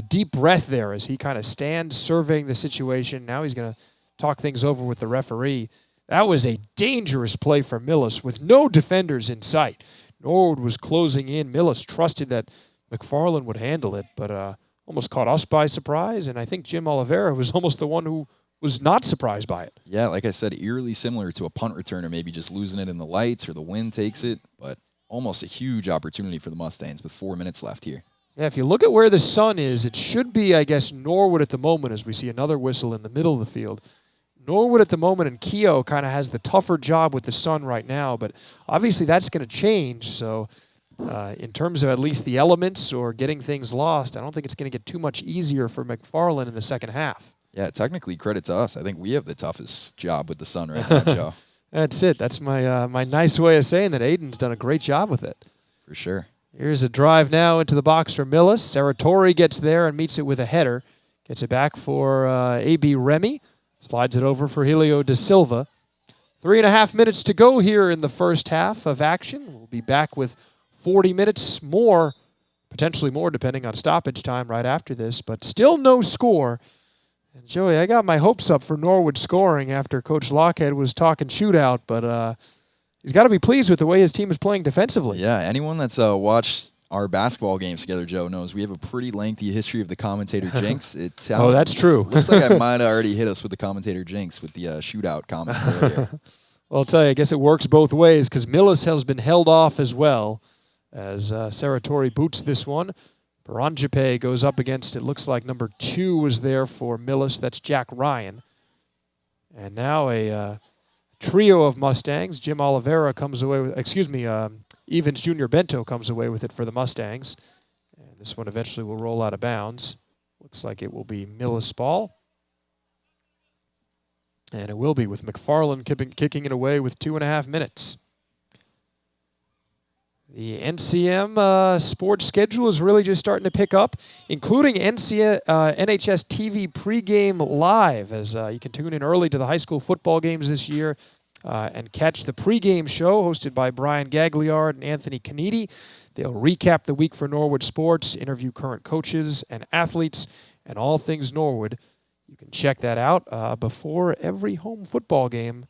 deep breath there as he kind of stands surveying the situation. Now he's going to talk things over with the referee. That was a dangerous play for Millis with no defenders in sight. Norwood was closing in. Millis trusted that McFarland would handle it, but almost caught us by surprise, and I think Jim Oliveira was almost the one who was not surprised by it. Yeah, like I said, eerily similar to a punt returner, maybe just losing it in the lights or the wind takes it, but almost a huge opportunity for the Mustangs with 4 minutes left here. Yeah, if you look at where the sun is, it should be, I guess, Norwood at the moment as we see another whistle in the middle of the field. Norwood at the moment, and Keogh kind of has the tougher job with the sun right now, but obviously that's going to change, so in terms of at least the elements or getting things lost, I don't think it's going to get too much easier for McFarland in the second half. Yeah, technically credit to us. I think we have the toughest job with the sun right now, Joe. That's it. That's my my nice way of saying that Aiden's done a great job with it. For sure. Here's a drive now into the box for Millis. Serratori gets there and meets it with a header. Gets it back for A.B. Remy. Slides it over for Helio Da Silva. 3.5 minutes to go here in the first half of action. We'll be back with 40 minutes more, potentially more depending on stoppage time right after this, but still no score. And Joey, I got my hopes up for Norwood scoring after Coach Lockhead was talking shootout, but he's got to be pleased with the way his team is playing defensively. Yeah, anyone that's watched our basketball games together, Joe, knows we have a pretty lengthy history of the commentator jinx. Oh, that's true. Looks like I might have already hit us with the commentator jinx with the shootout comment earlier. Well, I'll tell you, I guess it works both ways because Millis has been held off as well as Serratori boots this one. Paranjape goes up against, it looks like number 2 was there for Millis. That's Jack Ryan. And now a trio of Mustangs. Jim Oliveira comes away with, Evans Jr. Bento comes away with it for the Mustangs. And this one eventually will roll out of bounds. Looks like it will be Millis' ball. And it will be with McFarland kicking it away with 2.5 minutes. The NCM sports schedule is really just starting to pick up, including NHS TV pregame live, as you can tune in early to the high school football games this year and catch the pregame show hosted by Brian Gagliard and Anthony Canidi. They'll recap the week for Norwood sports, interview current coaches and athletes, and all things Norwood. You can check that out before every home football game.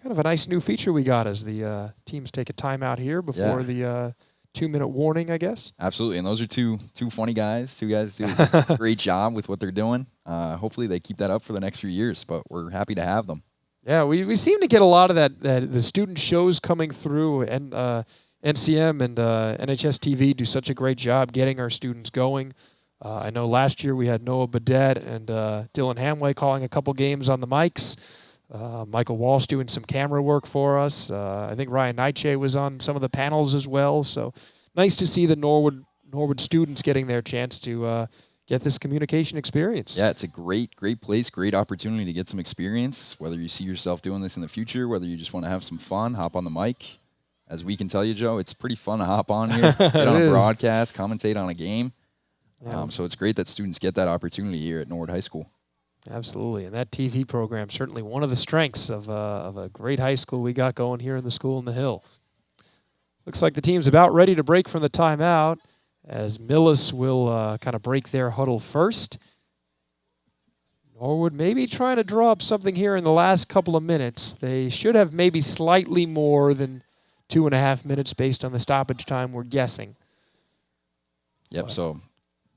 Kind of a nice new feature we got as the teams take a timeout here before the 2-minute warning, I guess. Absolutely, and those are two funny guys. Two guys do a great job with what they're doing. Hopefully they keep that up for the next few years, but we're happy to have them. Yeah, we seem to get a lot of that the student shows coming through and NCM and NHS TV do such a great job getting our students going. I know last year we had Noah Badet and Dylan Hamway calling a couple games on the mics. Michael Walsh doing some camera work for us. I think Ryan Nightshade was on some of the panels as well. So nice to see the Norwood students getting their chance to get this communication experience. Yeah, it's a great place, great opportunity to get some experience, whether you see yourself doing this in the future, whether you just want to have some fun, hop on the mic. As we can tell you, Joe, it's pretty fun to hop on here, get on a broadcast, commentate on a game. Yeah. So it's great that students get that opportunity here at Norwood High School. Absolutely, and that TV program certainly one of the strengths of a great high school we got going here in the school in the Hill. Looks like the team's about ready to break from the timeout, as Millis will kind of break their huddle first. Norwood maybe trying to draw up something here in the last couple of minutes. They should have maybe slightly more than 2.5 minutes based on the stoppage time, we're guessing. Yep, so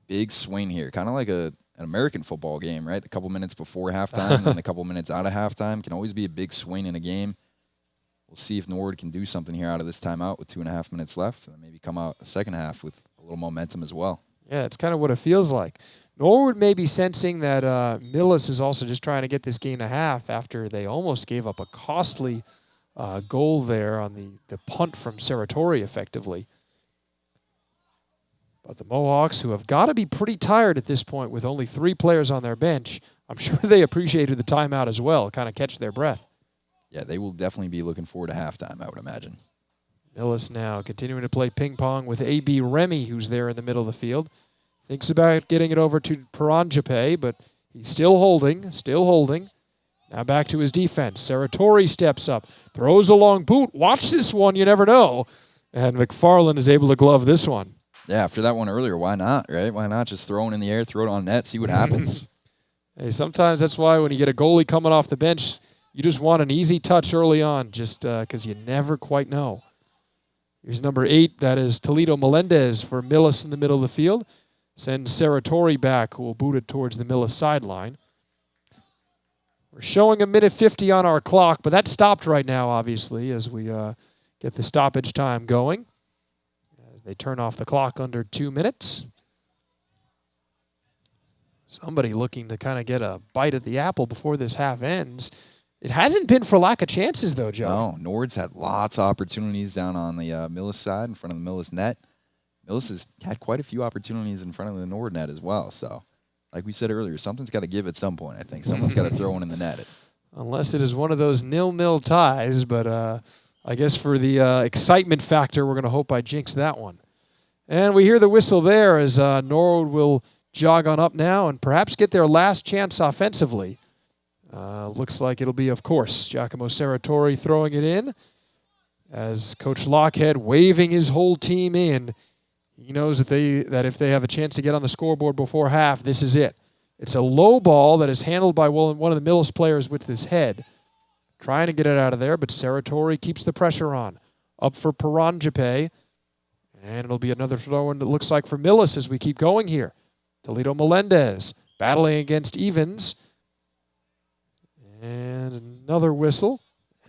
big swing here, kind of like an American football game, right? A couple minutes before halftime and a couple minutes out of halftime can always be a big swing in a game. We'll see if Norwood can do something here out of this timeout with 2.5 minutes left, and maybe come out the second half with a little momentum as well. Yeah, it's kind of what it feels like. Norwood may be sensing that Millis is also just trying to get this game to half after they almost gave up a costly goal there on the punt from Saratori, effectively. But the Mohawks, who have got to be pretty tired at this point with only 3 players on their bench, I'm sure they appreciated the timeout as well, kind of catch their breath. Yeah, they will definitely be looking forward to halftime, I would imagine. Millis now continuing to play ping pong with A.B. Remy, who's there in the middle of the field. Thinks about getting it over to Paranjape, but he's still holding. Now back to his defense. Saratori steps up, throws a long boot. Watch this one, you never know. And McFarland is able to glove this one. Yeah, after that one earlier, why not, right? Why not just throw it in the air, throw it on net, see what happens? Hey, sometimes that's why when you get a goalie coming off the bench, you just want an easy touch early on, just because you never quite know. Here's number 8. That is Toledo Melendez for Millis in the middle of the field. Sends Saratori back, who will boot it towards the Millis sideline. We're showing a minute 50 on our clock, but that stopped right now, obviously, as we get the stoppage time going. As they turn off the clock under 2 minutes. Somebody looking to kind of get a bite at the apple before this half ends. It hasn't been for lack of chances, though, Joe. No, Norwood's had lots of opportunities down on the Millis side in front of the Millis net. Millis has had quite a few opportunities in front of the Norwood net as well. So, like we said earlier, something's got to give at some point, I think. Someone's got to throw one in the net. Unless it is one of those 0-0 ties, but I guess for the excitement factor, we're going to hope I jinx that one. And we hear the whistle there as Norwood will jog on up now and perhaps get their last chance offensively. Looks like it'll be, of course, Giacomo Saratori throwing it in as Coach Lockhead waving his whole team in. He knows that if they have a chance to get on the scoreboard before half, this is it. It's a low ball that is handled by one of the Millis players with his head. Trying to get it out of there, but Saratori keeps the pressure on. Up for Paranjape. And it'll be another throw-in that looks like for Millis as we keep going here. Toledo Melendez battling against Evans. And another whistle.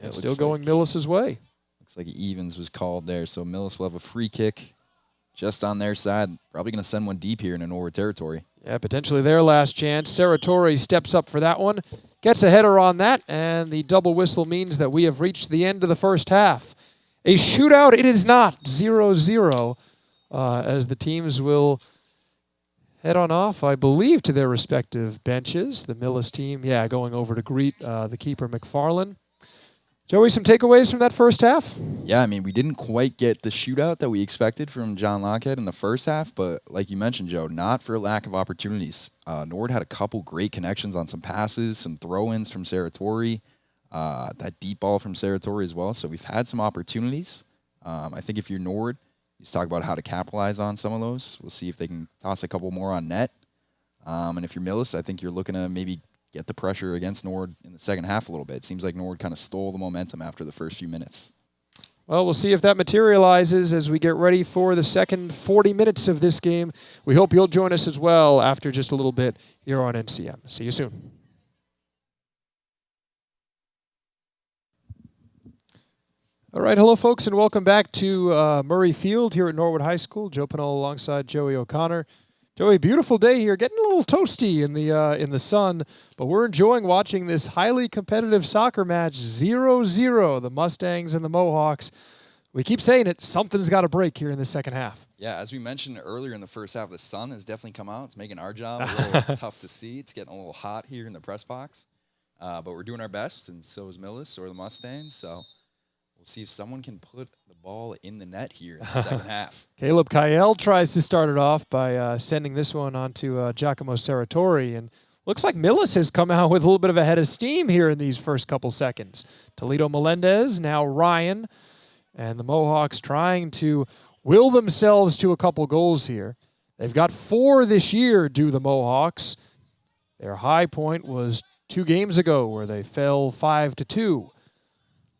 And still going Millis' way. Looks like Evans was called there, so Millis will have a free kick just on their side. Probably going to send one deep here into Norwood territory. Yeah, potentially their last chance. Saratori steps up for that one. Gets a header on that, and the double whistle means that we have reached the end of the first half. A shootout it is not, 0-0, as the teams will head on off, I believe, to their respective benches. The Millis team, going over to greet the keeper, McFarland. Joey, some takeaways from that first half? Yeah, I mean, we didn't quite get the shootout that we expected from John Lockhead in the first half, but like you mentioned, Joe, not for lack of opportunities. Norwood had a couple great connections on some passes, some throw-ins from Saratori, that deep ball from Saratori as well. So we've had some opportunities. I think if you're Norwood, you just talk about how to capitalize on some of those. We'll see if they can toss a couple more on net. And if you're Millis, I think you're looking to maybe get the pressure against Norwood in the second half a little bit. It seems like Norwood kind of stole the momentum after the first few minutes. Well, we'll see if that materializes as we get ready for the second 40 minutes of this game. We hope you'll join us as well after just a little bit here on NCM. See you soon. All right, hello, folks, and welcome back to Murray Field here at Norwood High School. Joe Pinole alongside Joey O'Connor. Joey, beautiful day here, getting a little toasty in the sun, but we're enjoying watching this highly competitive soccer match, 0-0, the Mustangs and the Mohawks. We keep saying it, something's got to break here in the second half. Yeah, as we mentioned earlier in the first half, the sun has definitely come out. It's making our job a little tough to see. It's getting a little hot here in the press box, but we're doing our best, and so is Millis or the Mustangs, so we'll see if someone can put the ball in the net here in the second half. Caleb Kyle tries to start it off by sending this one on to Giacomo Serratori, and looks like Millis has come out with a little bit of a head of steam here in these first couple seconds. Toledo Melendez, now Ryan, and the Mohawks trying to will themselves to a couple goals here. They've got 4 this year, do the Mohawks. Their high point was 2 games ago where they fell 5-2.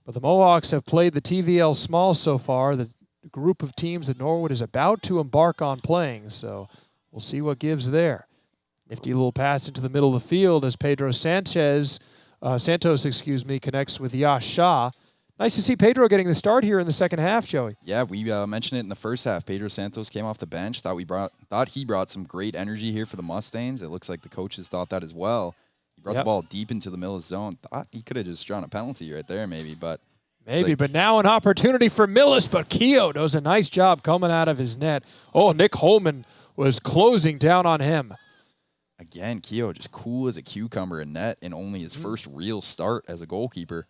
But the Mohawks have played the TVL Small so far, the group of teams that Norwood is about to embark on playing. So we'll see what gives there. Nifty little pass into the middle of the field as Pedro Santos, connects with Yash Shah. Nice to see Pedro getting the start here in the second half, Joey. Yeah, we mentioned it in the first half. Pedro Santos came off the bench. Thought he brought some great energy here for the Mustangs. It looks like the coaches thought that as well. He brought the ball deep into the Millis zone. Thought he could have just drawn a penalty right there, maybe, but but now an opportunity for Millis, but Keogh does a nice job coming out of his net. Oh, Nick Holman was closing down on him. Again, Keogh just cool as a cucumber in net in only his first real start as a goalkeeper.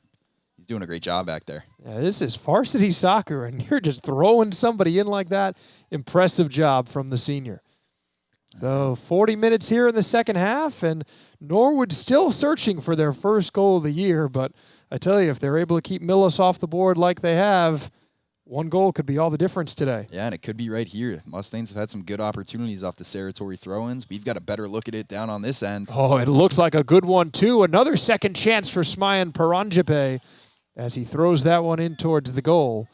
He's doing a great job back there. Yeah, this is varsity soccer, and you're just throwing somebody in like that. Impressive job from the senior. So 40 minutes here in the second half, and Norwood still searching for their first goal of the year. But I tell you, if they're able to keep Millis off the board like they have, one goal could be all the difference today. Yeah, and it could be right here. Mustangs have had some good opportunities off the Serratori throw-ins. We've got a better look at it down on this end. Oh, it looks like a good one, too. Another second chance for Smayan Paranjape as he throws that one in towards the goal.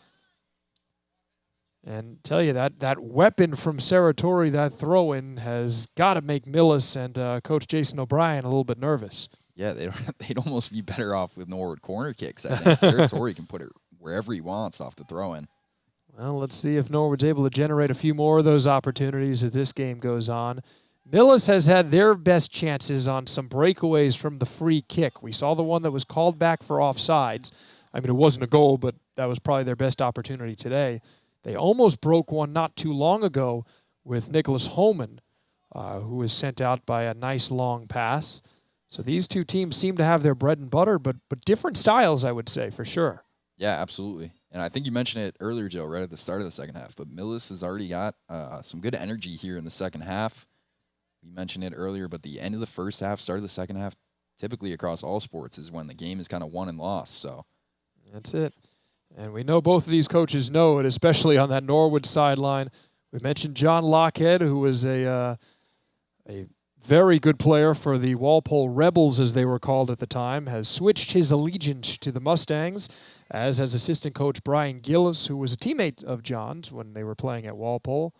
And tell you, that weapon from Serratori, that throw-in, has got to make Millis and Coach Jason O'Brien a little bit nervous. Yeah, they'd almost be better off with Norwood corner kicks. I think Serratori can put it wherever he wants off the throw-in. Well, let's see if Norwood's able to generate a few more of those opportunities as this game goes on. Millis has had their best chances on some breakaways from the free kick. We saw the one that was called back for offsides. I mean, it wasn't a goal, but that was probably their best opportunity today. They almost broke one not too long ago with Nicholas Holman, who was sent out by a nice long pass. So these two teams seem to have their bread and butter, but different styles, I would say, for sure. Yeah, absolutely. And I think you mentioned it earlier, Joe, right at the start of the second half. But Millis has already got some good energy here in the second half. We mentioned it earlier, but the end of the first half, start of the second half, typically across all sports is when the game is kind of won and lost. So that's it. And we know both of these coaches know it, especially on that Norwood sideline. We mentioned John Lockhead, who was a very good player for the Walpole Rebels, as they were called at the time, has switched his allegiance to the Mustangs, as has assistant coach Brian Gillis, who was a teammate of John's when they were playing at Walpole.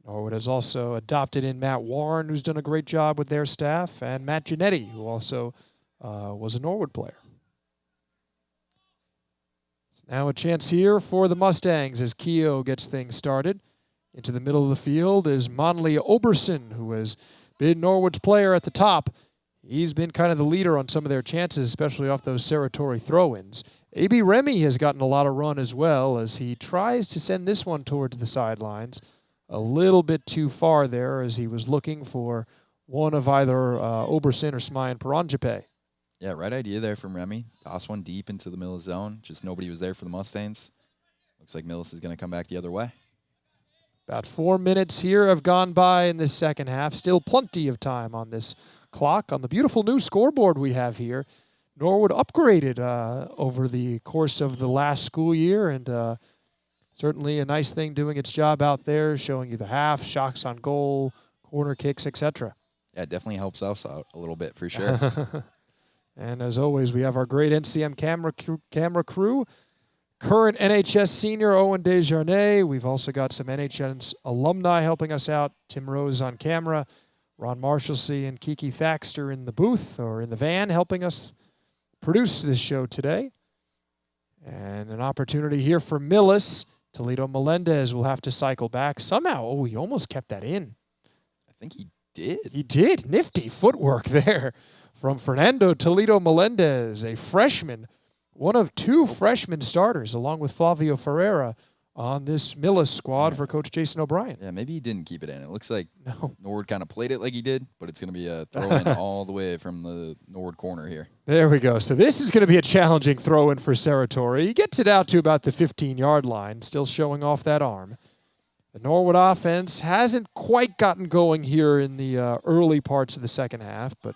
Norwood has also adopted in Matt Warren, who's done a great job with their staff, and Matt Giannetti, who also was a Norwood player. So now a chance here for the Mustangs as Keogh gets things started. Into the middle of the field is Monley Oberson, who has been Norwood's player at the top. He's been kind of the leader on some of their chances, especially off those Serratori throw-ins. A.B. Remy has gotten a lot of run as well as he tries to send this one towards the sidelines. A little bit too far there as he was looking for one of either Oberson or Smayan Paranjape. yeah, right idea there from Remy. Toss one deep into the Millis zone. Just nobody was there for the Mustangs. Looks like Millis is going to come back the other way. About 4 minutes here have gone by in this second half. Still plenty of time on this clock. On the beautiful new scoreboard we have here, Norwood upgraded over the course of the last school year, and certainly a nice thing doing its job out there, showing you the half, shots on goal, corner kicks, etc. Yeah, it definitely helps us out a little bit for sure. And as always, we have our great NCM camera crew. Current NHS senior Owen Desjardins. We've also got some NHS alumni helping us out. Tim Rose on camera. Ron Marshalsea and Kiki Thaxter in the booth or in the van helping us produce this show today. And an opportunity here for Millis. Toledo Melendez will have to cycle back. Somehow, he almost kept that in. I think he did. He did. Nifty footwork there from Fernando Toledo Melendez, a freshman, one of 2 freshman starters, along with Flavio Ferreira, on this Millis squad for Coach Jason O'Brien. Yeah, maybe he didn't keep it in. It looks like No. Norwood kind of played it like he did, but it's going to be a throw-in all the way from the Norwood corner here. There we go. So this is going to be a challenging throw-in for Serratori. He gets it out to about the 15-yard line, still showing off that arm. The Norwood offense hasn't quite gotten going here in the early parts of the second half, but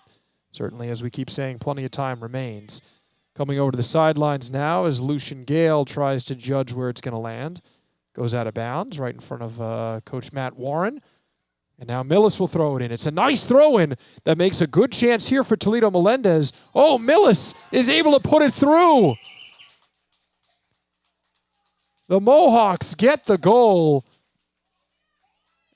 certainly, as we keep saying, plenty of time remains. Coming over to the sidelines now as Lucian Gale tries to judge where it's going to land. Goes out of bounds right in front of Coach Matt Warren. And now Millis will throw it in. It's a nice throw-in that makes a good chance here for Toledo Melendez. Oh, Millis is able to put it through. The Mohawks get the goal.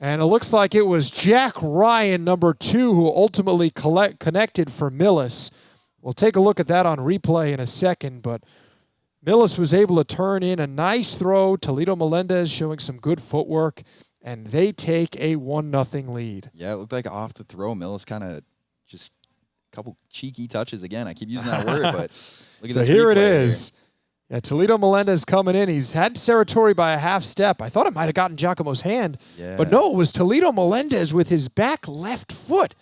And it looks like it was Jack Ryan, number 2, who ultimately connected for Millis. We'll take a look at that on replay in a second, but Millis was able to turn in a nice throw. Toledo Melendez showing some good footwork, and they take a 1-0 lead. Yeah, it looked like off the throw, Millis kind of just a couple cheeky touches again. I keep using that word, but look at so this. Here it is. Yeah, Toledo Melendez coming in. He's had Serratori by a half step. I thought it might have gotten Giacomo's hand, but no, it was Toledo Melendez with his back left foot.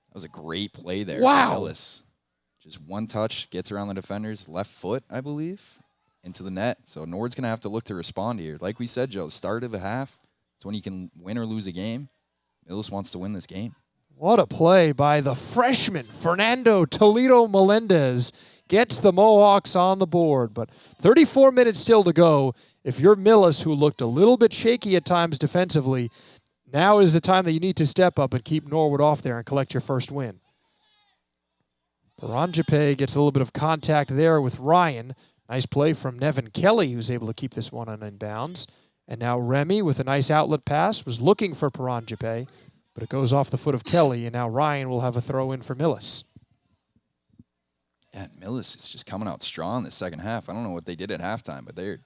That was a great play there. Wow. For Millis. Just one touch, gets around the defender's left foot, I believe, into the net. So Nord's going to have to look to respond here. Like we said, Joe, start of a half, it's when you can win or lose a game. Millis wants to win this game. What a play by the freshman, Fernando Toledo Melendez. Gets the Mohawks on the board, but 34 minutes still to go. If you're Millis, who looked a little bit shaky at times defensively, now is the time that you need to step up and keep Norwood off there and collect your first win. Paranjape gets a little bit of contact there with Ryan. Nice play from Nevin Kelly, who's able to keep this one on inbounds. And now Remy, with a nice outlet pass, was looking for Paranjape, but it goes off the foot of Kelly, and now Ryan will have a throw in for Millis. Yeah, Millis is just coming out strong the second half. I don't know what they did at halftime, but they're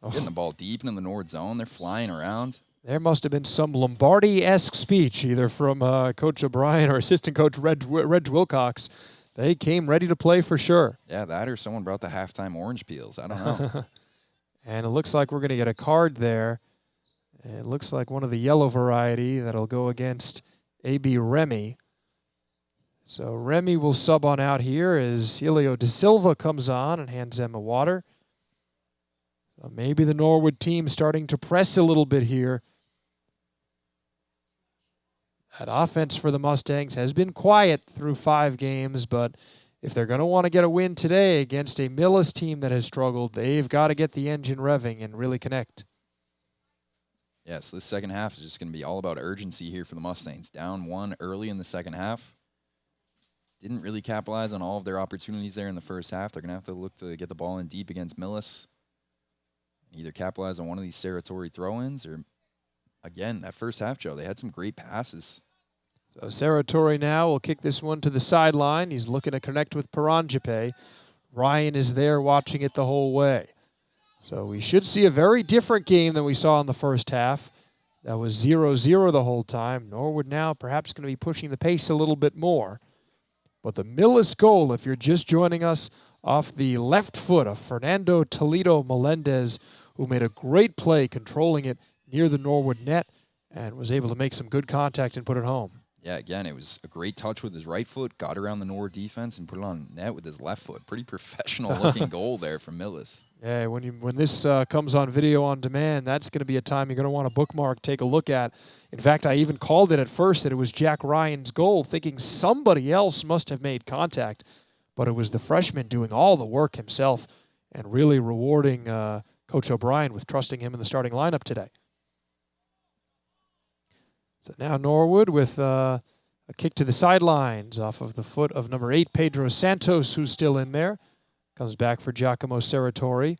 getting the ball deep into the Norwood zone. They're flying around. There must have been some Lombardi-esque speech, either from Coach O'Brien or assistant coach Reg Wilcox. They came ready to play for sure. Yeah, that or someone brought the halftime orange peels. I don't know. And it looks like we're going to get a card there. It looks like one of the yellow variety that'll go against A.B. Remy. So Remy will sub on out here as Helio De Silva comes on and hands them a water. So maybe the Norwood team starting to press a little bit here. That offense for the Mustangs has been quiet through 5 games, but if they're going to want to get a win today against a Millis team that has struggled, they've got to get the engine revving and really connect. Yeah, so this second half is just going to be all about urgency here for the Mustangs. Down 1 early in the second half. Didn't really capitalize on all of their opportunities there in the first half. They're going to have to look to get the ball in deep against Millis. Either capitalize on one of these Serratori throw-ins or, again, that first half, Joe, they had some great passes. So Serratori now will kick this one to the sideline. He's looking to connect with Paranjape. Ryan is there watching it the whole way. So we should see a very different game than we saw in the first half. That was 0-0 the whole time. Norwood now perhaps going to be pushing the pace a little bit more. But the Millis goal, if you're just joining us, off the left foot of Fernando Toledo Melendez, who made a great play controlling it near the Norwood net and was able to make some good contact and put it home. Yeah, again, it was a great touch with his right foot, got around the Norwood defense, and put it on net with his left foot. Pretty professional-looking goal there from Millis. Yeah, when this comes on video on demand, that's going to be a time you're going to want to bookmark, take a look at. In fact, I even called it at first that it was Jack Ryan's goal, thinking somebody else must have made contact. But it was the freshman doing all the work himself and really rewarding Coach O'Brien with trusting him in the starting lineup today. So now Norwood with a kick to the sidelines off of the foot of number 8, Pedro Santos, who's still in there. Comes back for Giacomo Serratori.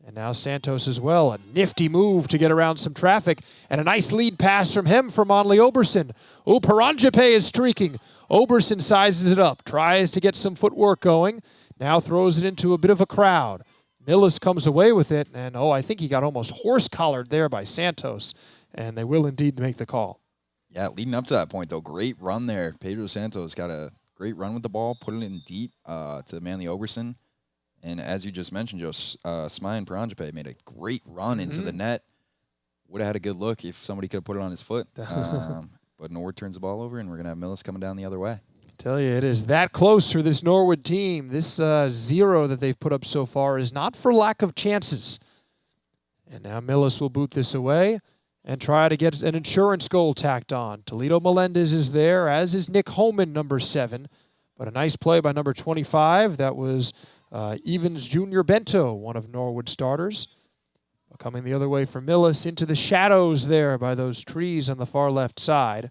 And now Santos as well. A nifty move to get around some traffic. And a nice lead pass from him for Monley Oberson. Oh, Paranjape is streaking. Oberson sizes it up. Tries to get some footwork going. Now throws it into a bit of a crowd. Millis comes away with it, and I think he got almost horse-collared there by Santos, and they will indeed make the call. Yeah, leading up to that point, though, great run there. Pedro Santos got a great run with the ball, put it in deep to Manley Ogerson. And as you just mentioned, Joe, Smayan Paranjape made a great run into the net. Would have had a good look if somebody could have put it on his foot. But Norwood turns the ball over, and we're going to have Millis coming down the other way. I tell you, it is that close for this Norwood team. This 0 that they've put up so far is not for lack of chances. And now Millis will boot this away and try to get an insurance goal tacked on. Toledo Melendez is there, as is Nick Holman, number 7. But a nice play by number 25. That was Evans Jr. Bento, one of Norwood's starters. Coming the other way for Millis into the shadows there by those trees on the far left side.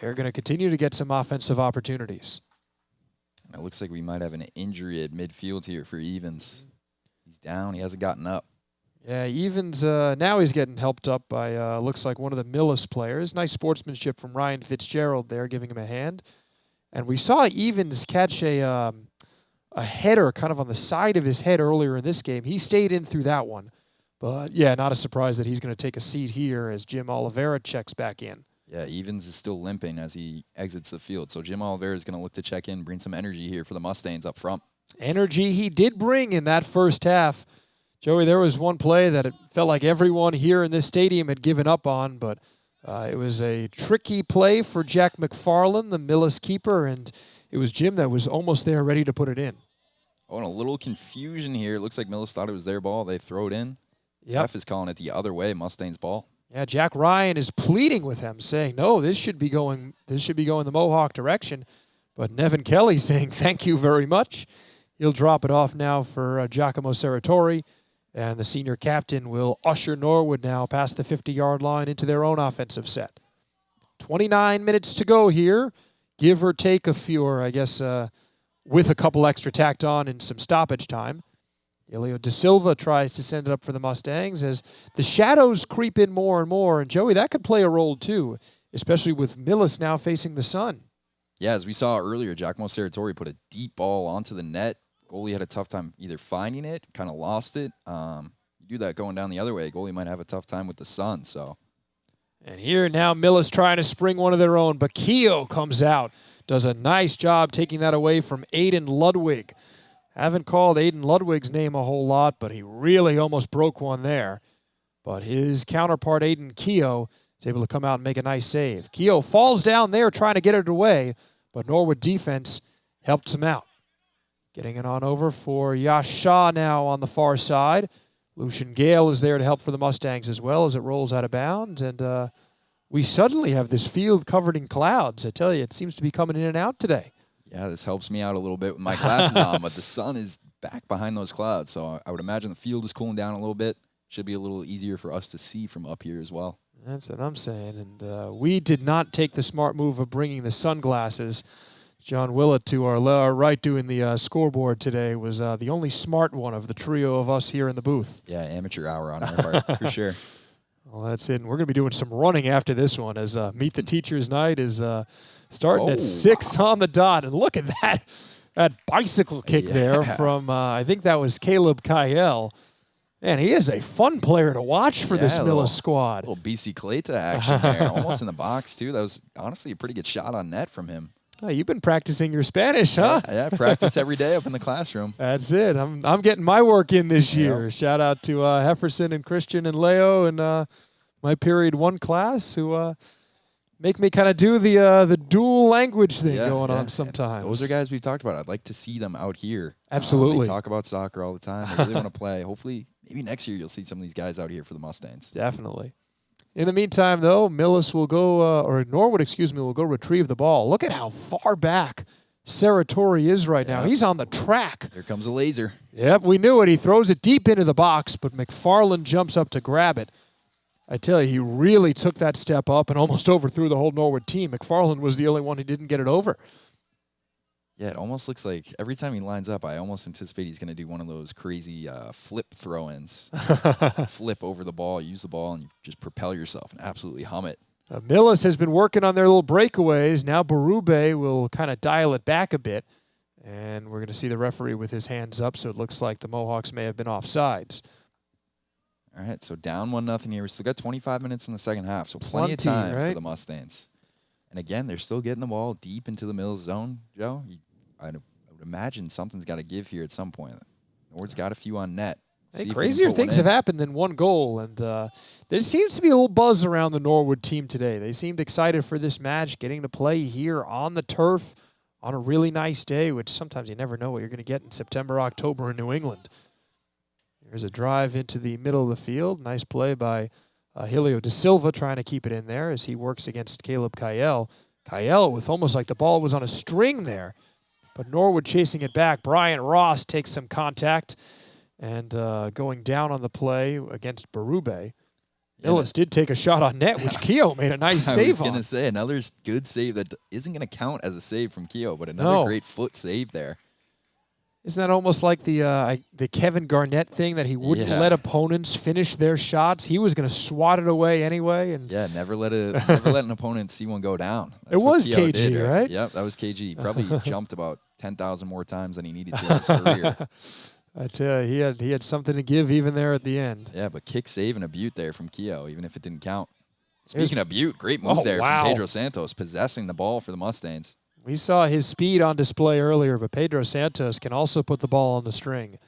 They're going to continue to get some offensive opportunities. It looks like we might have an injury at midfield here for Evans. He's down. He hasn't gotten up. Yeah, Evans, now he's getting helped up by, looks like one of the Millis players. Nice sportsmanship from Ryan Fitzgerald there, giving him a hand. And we saw Evans catch a header kind of on the side of his head earlier in this game. He stayed in through that one. But, yeah, not a surprise that he's going to take a seat here as Jim Oliveira checks back in. Yeah, Evans is still limping as he exits the field. So Jim Oliveira is going to look to check in, bring some energy here for the Mustangs up front. Energy he did bring in that first half. Joey, there was one play that it felt like everyone here in this stadium had given up on, but it was a tricky play for Jack McFarland, the Millis keeper, and it was Jim that was almost there ready to put it in. Oh, and a little confusion here. It looks like Millis thought it was their ball. They throw it in. Yep. Ref is calling it the other way, Mustangs ball. Yeah, Jack Ryan is pleading with him, saying, no, this should be going the Mohawk direction. But Nevin Kelly saying, thank you very much. He'll drop it off now for Giacomo Serratori. And the senior captain will usher Norwood now past the 50-yard line into their own offensive set. 29 minutes to go here. Give or take a few, or I guess with a couple extra tacked on in some stoppage time. Elio De Silva tries to send it up for the Mustangs as the shadows creep in more and more. And, Joey, that could play a role too, especially with Millis now facing the sun. Yeah, as we saw earlier, Giacomo Serratori put a deep ball onto the net. Goalie had a tough time either finding it, kind of lost it. You do that going down the other way, goalie might have a tough time with the sun. So, and here now Millis trying to spring one of their own. But Keogh comes out, does a nice job taking that away from Aiden Ludwig. Haven't called Aiden Ludwig's name a whole lot, but he really almost broke one there. But his counterpart, Aiden Keogh, is able to come out and make a nice save. Keogh falls down there trying to get it away, but Norwood defense helps him out. Getting it on over for Yash Shah now on the far side. Lucian Gale is there to help for the Mustangs as well as it rolls out of bounds. And we suddenly have this field covered in clouds. I tell you, it seems to be coming in and out today. Yeah, this helps me out a little bit with my glasses on, but the sun is back behind those clouds. So I would imagine the field is cooling down a little bit. Should be a little easier for us to see from up here as well. That's what I'm saying. And we did not take the smart move of bringing the sunglasses. John Willett to our right doing the scoreboard today was the only smart one of the trio of us here in the booth. Yeah, amateur hour on our part, for sure. Well, that's it. And we're going to be doing some running after this one as Meet the Teachers Night is starting at 6 on the dot. And look at that bicycle kick there from, I think that was Caleb Kyle. Man, he is a fun player to watch for this Millis squad. A little BC Clayta action there, almost in the box, too. That was honestly a pretty good shot on net from him. Oh, you've been practicing your Spanish, huh? Yeah, practice every day up in the classroom. That's it. I'm getting my work in this year. Yep. Shout out to Hefferson and Christian and Leo and my period 1 class who make me kind of do the dual language thing going on sometimes. Those are guys we've talked about. I'd like to see them out here. Absolutely. They talk about soccer all the time. They really want to play. Hopefully, maybe next year you'll see some of these guys out here for the Mustangs. Definitely. In the meantime, though, Millis will go, or Norwood, will go retrieve the ball. Look at how far back Serratori is right now. He's on the track. Here comes a laser. Yep, we knew it. He throws it deep into the box, but McFarland jumps up to grab it. I tell you, he really took that step up and almost overthrew the whole Norwood team. McFarland was the only one who didn't get it over. Yeah, it almost looks like every time he lines up, I almost anticipate he's going to do one of those crazy flip throw-ins. Flip over the ball, use the ball, and you just propel yourself and absolutely hum it. Millis has been working on their little breakaways. Now Berube will kind of dial it back a bit. And we're going to see the referee with his hands up, so it looks like the Mohawks may have been offsides. All right, so down 1-0 here. We still got 25 minutes in the second half, so plenty of time for the Mustangs. And again, they're still getting the ball deep into the Millis zone, Joe. I would imagine something's got to give here at some point. Nord's got a few on net. Hey, crazier things have happened than one goal, and there seems to be a little buzz around the Norwood team today. They seemed excited for this match, getting to play here on the turf on a really nice day, which sometimes you never know what you're going to get in September, October in New England. Here's a drive into the middle of the field. Nice play by Helio Da Silva trying to keep it in there as he works against Caleb Kyle. Kyle with almost like the ball was on a string there, but Norwood chasing it back. Brian Ross takes some contact and going down on the play against Berube. Millis did take a shot on net, which Keogh made a nice save on. I was going to say, another good save that isn't going to count as a save from Keogh, but another great foot save there. Isn't that almost like the Kevin Garnett thing that he wouldn't let opponents finish their shots? He was going to swat it away anyway. And never let an opponent see one go down. That's it was KG, did, right? Yep, that was KG. Probably jumped about 10,000 more times than he needed to in his career. I tell you, he had something to give even there at the end. Yeah, but kick, save, and a butte there from Keogh, even if it didn't count. Speaking of butte, great move there from Pedro Santos, possessing the ball for the Mustangs. We saw his speed on display earlier, but Pedro Santos can also put the ball on the string.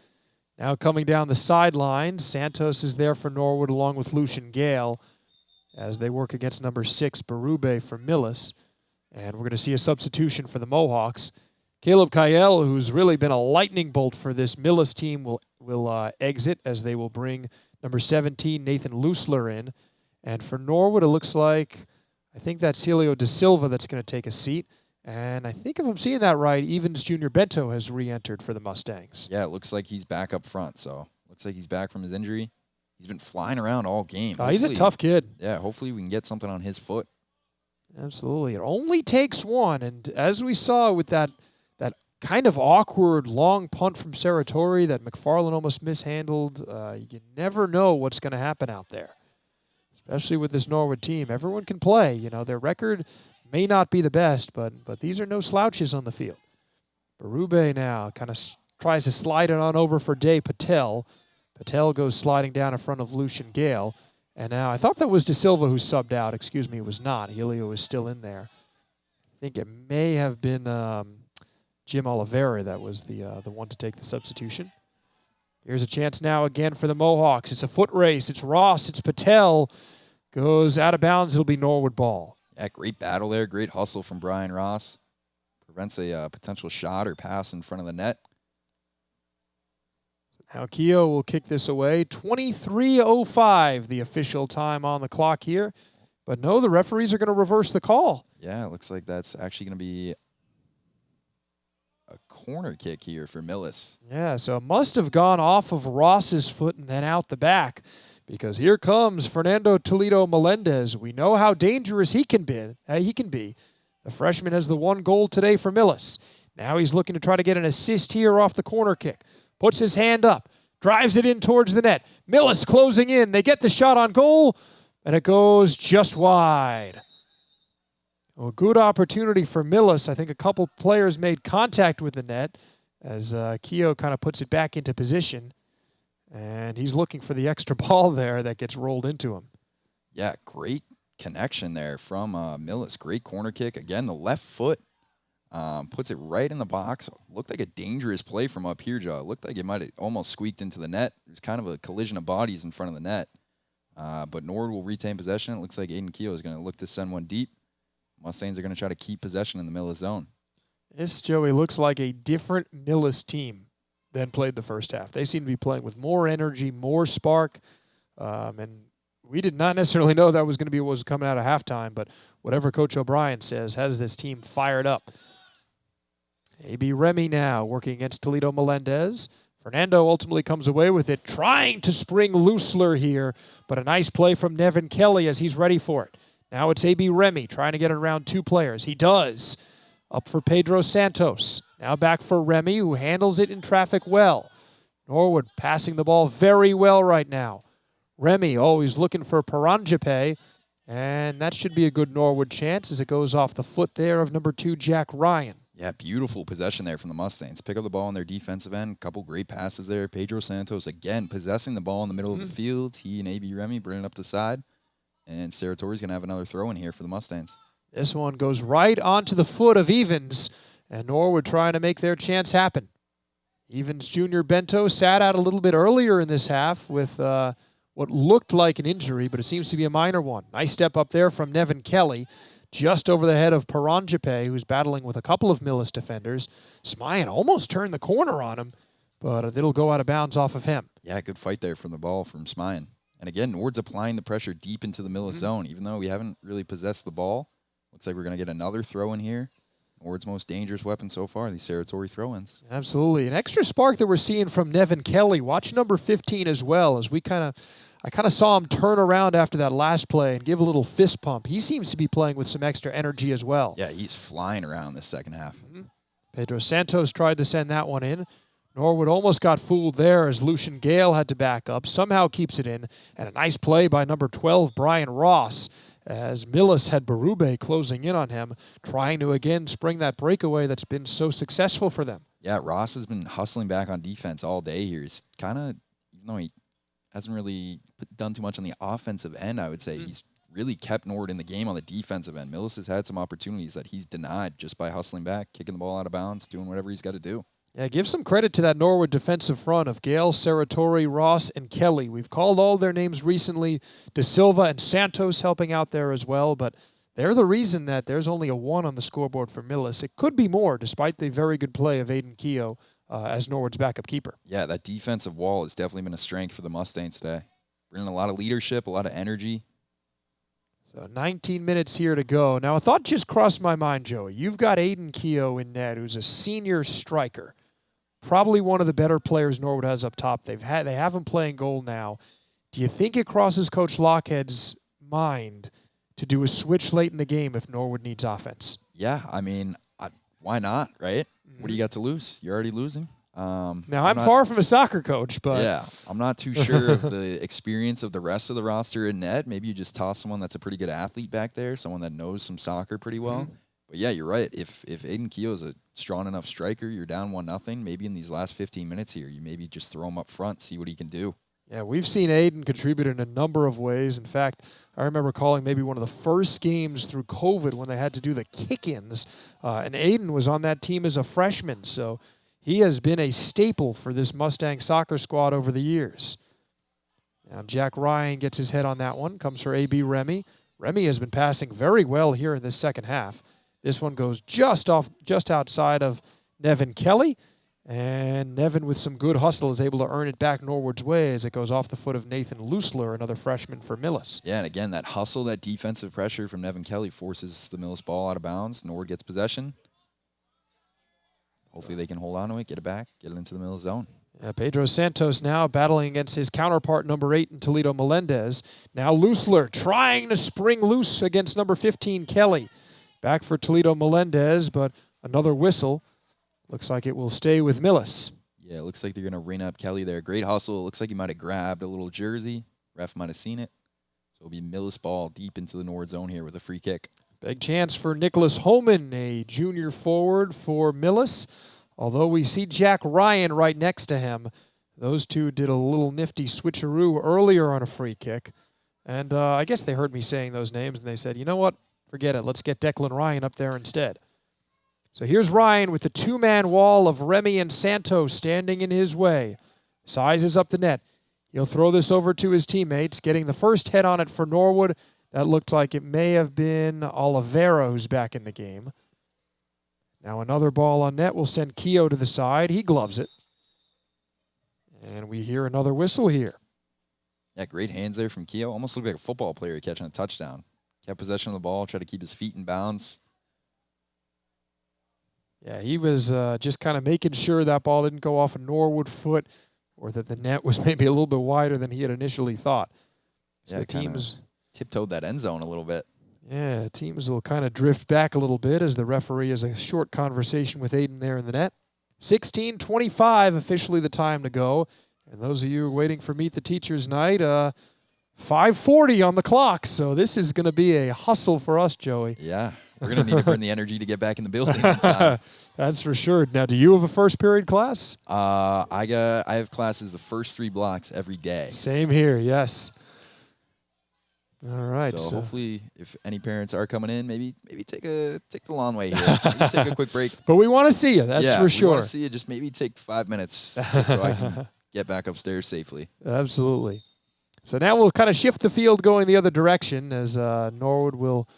Now coming down the sidelines, Santos is there for Norwood along with Lucian Gale as they work against number 6, Berube for Millis. And we're going to see a substitution for the Mohawks. Caleb Kyle, who's really been a lightning bolt for this Millis team, will exit as they will bring number 17, Nathan Leusler, in. And for Norwood, it looks like, I think that's Helio Da Silva that's going to take a seat. And I think if I'm seeing that right, Evans Jr. Bento has re-entered for the Mustangs. Yeah, it looks like he's back up front. So looks like he's back from his injury. He's been flying around all game. He's a tough kid. Yeah, hopefully we can get something on his foot. Absolutely. It only takes one. And as we saw with that kind of awkward long punt from Saratori that McFarland almost mishandled, you never know what's going to happen out there, especially with this Norwood team. Everyone can play. You know, their record may not be the best, but these are no slouches on the field. Berube now kind of tries to slide it on over for Day Patel. Patel goes sliding down in front of Lucian Gale. And now I thought that was Da Silva who subbed out. Excuse me, it was not. Helio is still in there. I think it may have been Jim Oliveira that was the one to take the substitution. Here's a chance now again for the Mohawks. It's a foot race. It's Ross. It's Patel. Goes out of bounds. It'll be Norwood ball. Yeah, great battle there. Great hustle from Brian Ross. Prevents a potential shot or pass in front of the net. Now Keogh will kick this away. 23:05, the official time on the clock here. But no, the referees are going to reverse the call. Yeah, it looks like that's actually going to be a corner kick here for Millis. Yeah, so it must have gone off of Ross's foot and then out the back, because here comes Fernando Toledo Melendez. We know how dangerous he can be. The freshman has the one goal today for Millis. Now he's looking to try to get an assist here off the corner kick. Puts his hand up, drives it in towards the net. Millis closing in. They get the shot on goal, and it goes just wide. Well, good opportunity for Millis. I think a couple players made contact with the net as Keogh kind of puts it back into position. And he's looking for the extra ball there that gets rolled into him. Yeah, great connection there from Millis. Great corner kick. Again, the left foot puts it right in the box. Looked like a dangerous play from up here, Joe. It looked like it might have almost squeaked into the net. It was kind of a collision of bodies in front of the net. But Norwood will retain possession. It looks like Aiden Keogh is going to look to send one deep. Mustangs are going to try to keep possession in the Millis zone. This, Joey, looks like a different Millis team than played the first half. They seem to be playing with more energy, more spark. And we did not necessarily know that was going to be what was coming out of halftime, but whatever Coach O'Brien says has this team fired up. A.B. Remy now working against Toledo Melendez. Fernando ultimately comes away with it, trying to spring Leusler here, but a nice play from Nevin Kelly as he's ready for it. Now it's A.B. Remy trying to get it around two players. He does. Up for Pedro Santos. Now back for Remy, who handles it in traffic well. Norwood passing the ball very well right now. Remy always looking for Paranjape, and that should be a good Norwood chance as it goes off the foot there of number 2, Jack Ryan. Yeah, beautiful possession there from the Mustangs. Pick up the ball on their defensive end. Couple great passes there. Pedro Santos, again, possessing the ball in the middle of the field. He and A.B. Remy bringing it up the side. And Saratori's going to have another throw in here for the Mustangs. This one goes right onto the foot of Evans, and Norwood trying to make their chance happen. Evans Jr. Bento sat out a little bit earlier in this half with what looked like an injury, but it seems to be a minor one. Nice step up there from Nevin Kelly, just over the head of Paranjape, who's battling with a couple of Millis defenders. Smayan almost turned the corner on him, but it'll go out of bounds off of him. Yeah, good fight there from the ball from Smayan. And again, Norwood's applying the pressure deep into the Millis zone, even though we haven't really possessed the ball. Looks like we're going to get another throw in here. Norwood's most dangerous weapon so far, these Saratori throw-ins. Absolutely. An extra spark that we're seeing from Nevin Kelly. Watch number 15 as well, as I kind of saw him turn around after that last play and give a little fist pump. He seems to be playing with some extra energy as well. Yeah, he's flying around this second half. Pedro Santos tried to send that one in. Norwood almost got fooled there as Lucian Gale had to back up. Somehow keeps it in. And a nice play by number 12, Brian Ross, as Millis had Berube closing in on him, trying to again spring that breakaway that's been so successful for them. Yeah, Ross has been hustling back on defense all day here. He's kind of, even though he hasn't really done too much on the offensive end, I would say, he's really kept Norwood in the game on the defensive end. Millis has had some opportunities that he's denied just by hustling back, kicking the ball out of bounds, doing whatever he's got to do. Yeah, give some credit to that Norwood defensive front of Gale, Saratori, Ross, and Kelly. We've called all their names recently. De Silva and Santos helping out there as well, but they're the reason that there's only a 1 on the scoreboard for Millis. It could be more, despite the very good play of Aiden Keogh as Norwood's backup keeper. Yeah, that defensive wall has definitely been a strength for the Mustangs today. Bringing a lot of leadership, a lot of energy. So 19 minutes here to go. Now, a thought just crossed my mind, Joey. You've got Aiden Keogh in net, who's a senior striker. Probably one of the better players Norwood has up top. They have him playing goal now. Do you think it crosses Coach Lockhead's mind to do a switch late in the game if Norwood needs offense? Yeah, I mean, why not, right? What do you got to lose? You're already losing. Now, I'm far from a soccer coach, but... Yeah, I'm not too sure of the experience of the rest of the roster in net. Maybe you just toss someone that's a pretty good athlete back there, someone that knows some soccer pretty well. But yeah, you're right. If Aiden Keogh is a strong enough striker, you're down 1-0. Maybe in these last 15 minutes here, you maybe just throw him up front, see what he can do. Yeah, we've seen Aiden contribute in a number of ways. In fact, I remember calling maybe one of the first games through COVID when they had to do the kick-ins, and Aiden was on that team as a freshman. So he has been a staple for this Mustang soccer squad over the years. Now Jack Ryan gets his head on that one. Comes for A.B. Remy. Remy has been passing very well here in this second half. This one goes just outside of Nevin Kelly. And Nevin, with some good hustle, is able to earn it back Norwood's way as it goes off the foot of Nathan Lusler, another freshman for Millis. Yeah, and again, that hustle, that defensive pressure from Nevin Kelly forces the Millis ball out of bounds. Norwood gets possession. Hopefully they can hold on to it, get it back, get it into the Millis zone. Yeah, Pedro Santos now battling against his counterpart, number 8 in Toledo Melendez. Now Lusler trying to spring loose against number 15, Kelly. Back for Toledo Melendez, but another whistle. Looks like it will stay with Millis. Yeah, it looks like they're going to ring up Kelly there. Great hustle. It looks like he might have grabbed a little jersey. Ref might have seen it. So it'll be Millis ball deep into the Norwood zone here with a free kick. Big chance for Nicholas Homan, a junior forward for Millis. Although we see Jack Ryan right next to him. Those two did a little nifty switcheroo earlier on a free kick. And I guess they heard me saying those names, and they said, you know what? Forget it. Let's get Declan Ryan up there instead. So here's Ryan with the two-man wall of Remy and Santos standing in his way. Sizes up the net. He'll throw this over to his teammates, getting the first head on it for Norwood. That looked like it may have been Oliveira who's back in the game. Now another ball on net will send Keogh to the side. He gloves it. And we hear another whistle here. Yeah, great hands there from Keogh. Almost looked like a football player catching a touchdown. Kept possession of the ball, tried to keep his feet in bounds. Yeah, he was just kind of making sure that ball didn't go off a Norwood foot or that the net was maybe a little bit wider than he had initially thought. So yeah, the teams tiptoed that end zone a little bit. Yeah, teams will kind of drift back a little bit as the referee has a short conversation with Aiden there in the net. 16:25 officially the time to go. And those of you waiting for Meet the Teachers night, 5:40 on the clock. So this is going to be a hustle for us, Joey. Yeah, We're going to need to burn the energy to get back in the building in time. That's for sure. Now, do you have a first period class? I have classes the first 3 blocks every day. Same here, yes. All right. So hopefully, if any parents are coming in, maybe take the long way here. Maybe take a quick break. But we want to see you. That's for sure. We want to see you. Just maybe take 5 minutes just so I can get back upstairs safely. Absolutely. So now we'll kind of shift the field going the other direction as Norwood will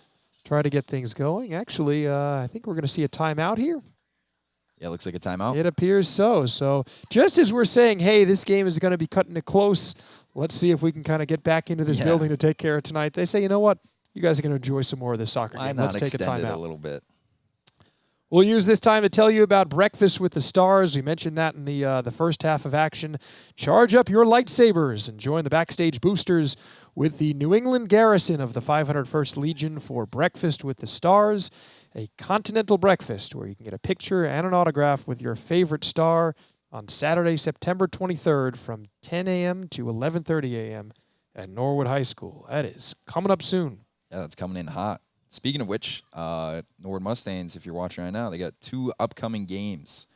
try to get things going. Actually, I think we're going to see a timeout here. Yeah, it looks like a timeout. It appears so. So just as we're saying, hey, this game is going to be cutting it close, let's see if we can kind of get back into this building to take care of tonight. They say, you know what? You guys are going to enjoy some more of this soccer game. Let's take a timeout. A little bit. We'll use this time to tell you about Breakfast with the Stars. We mentioned that in the first half of action. Charge up your lightsabers and join the backstage boosters with the New England Garrison of the 501st Legion for Breakfast with the Stars, a continental breakfast where you can get a picture and an autograph with your favorite star on Saturday, September 23rd from 10 a.m. to 11:30 a.m. at Norwood High School. That is coming up soon. Yeah, that's coming in hot. Speaking of which, Norwood Mustangs, if you're watching right now, they got 2 upcoming games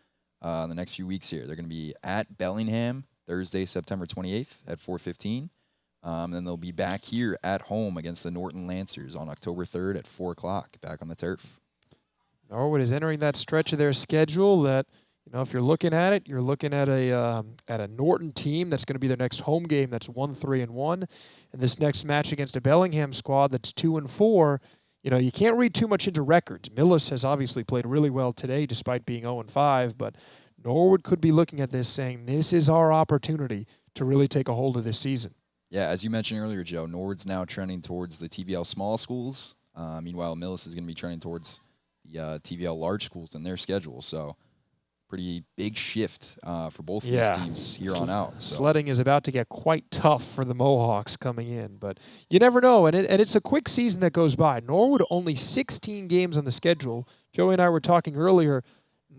in the next few weeks here. They're going to be at Bellingham Thursday, September 28th at 4:15. Then they'll be back here at home against the Norton Lancers on October 3rd at 4 o'clock, back on the turf. Norwood is entering that stretch of their schedule that, you know, if you're looking at it, you're looking at a Norton team that's going to be their next home game that's 1-3-1, and this next match against a Bellingham squad that's 2-4. You know, you can't read too much into records. Millis has obviously played really well today despite being 0-5, but Norwood could be looking at this saying, this is our opportunity to really take a hold of this season. Yeah, as you mentioned earlier, Joe, Norwood's now trending towards the TVL small schools. Meanwhile, Millis is going to be trending towards the TVL large schools in their schedule. So pretty big shift for both of these teams here on out. So. Sledding is about to get quite tough for the Mohawks coming in, but you never know, and it's a quick season that goes by. Norwood only 16 games on the schedule. Joey and I were talking earlier.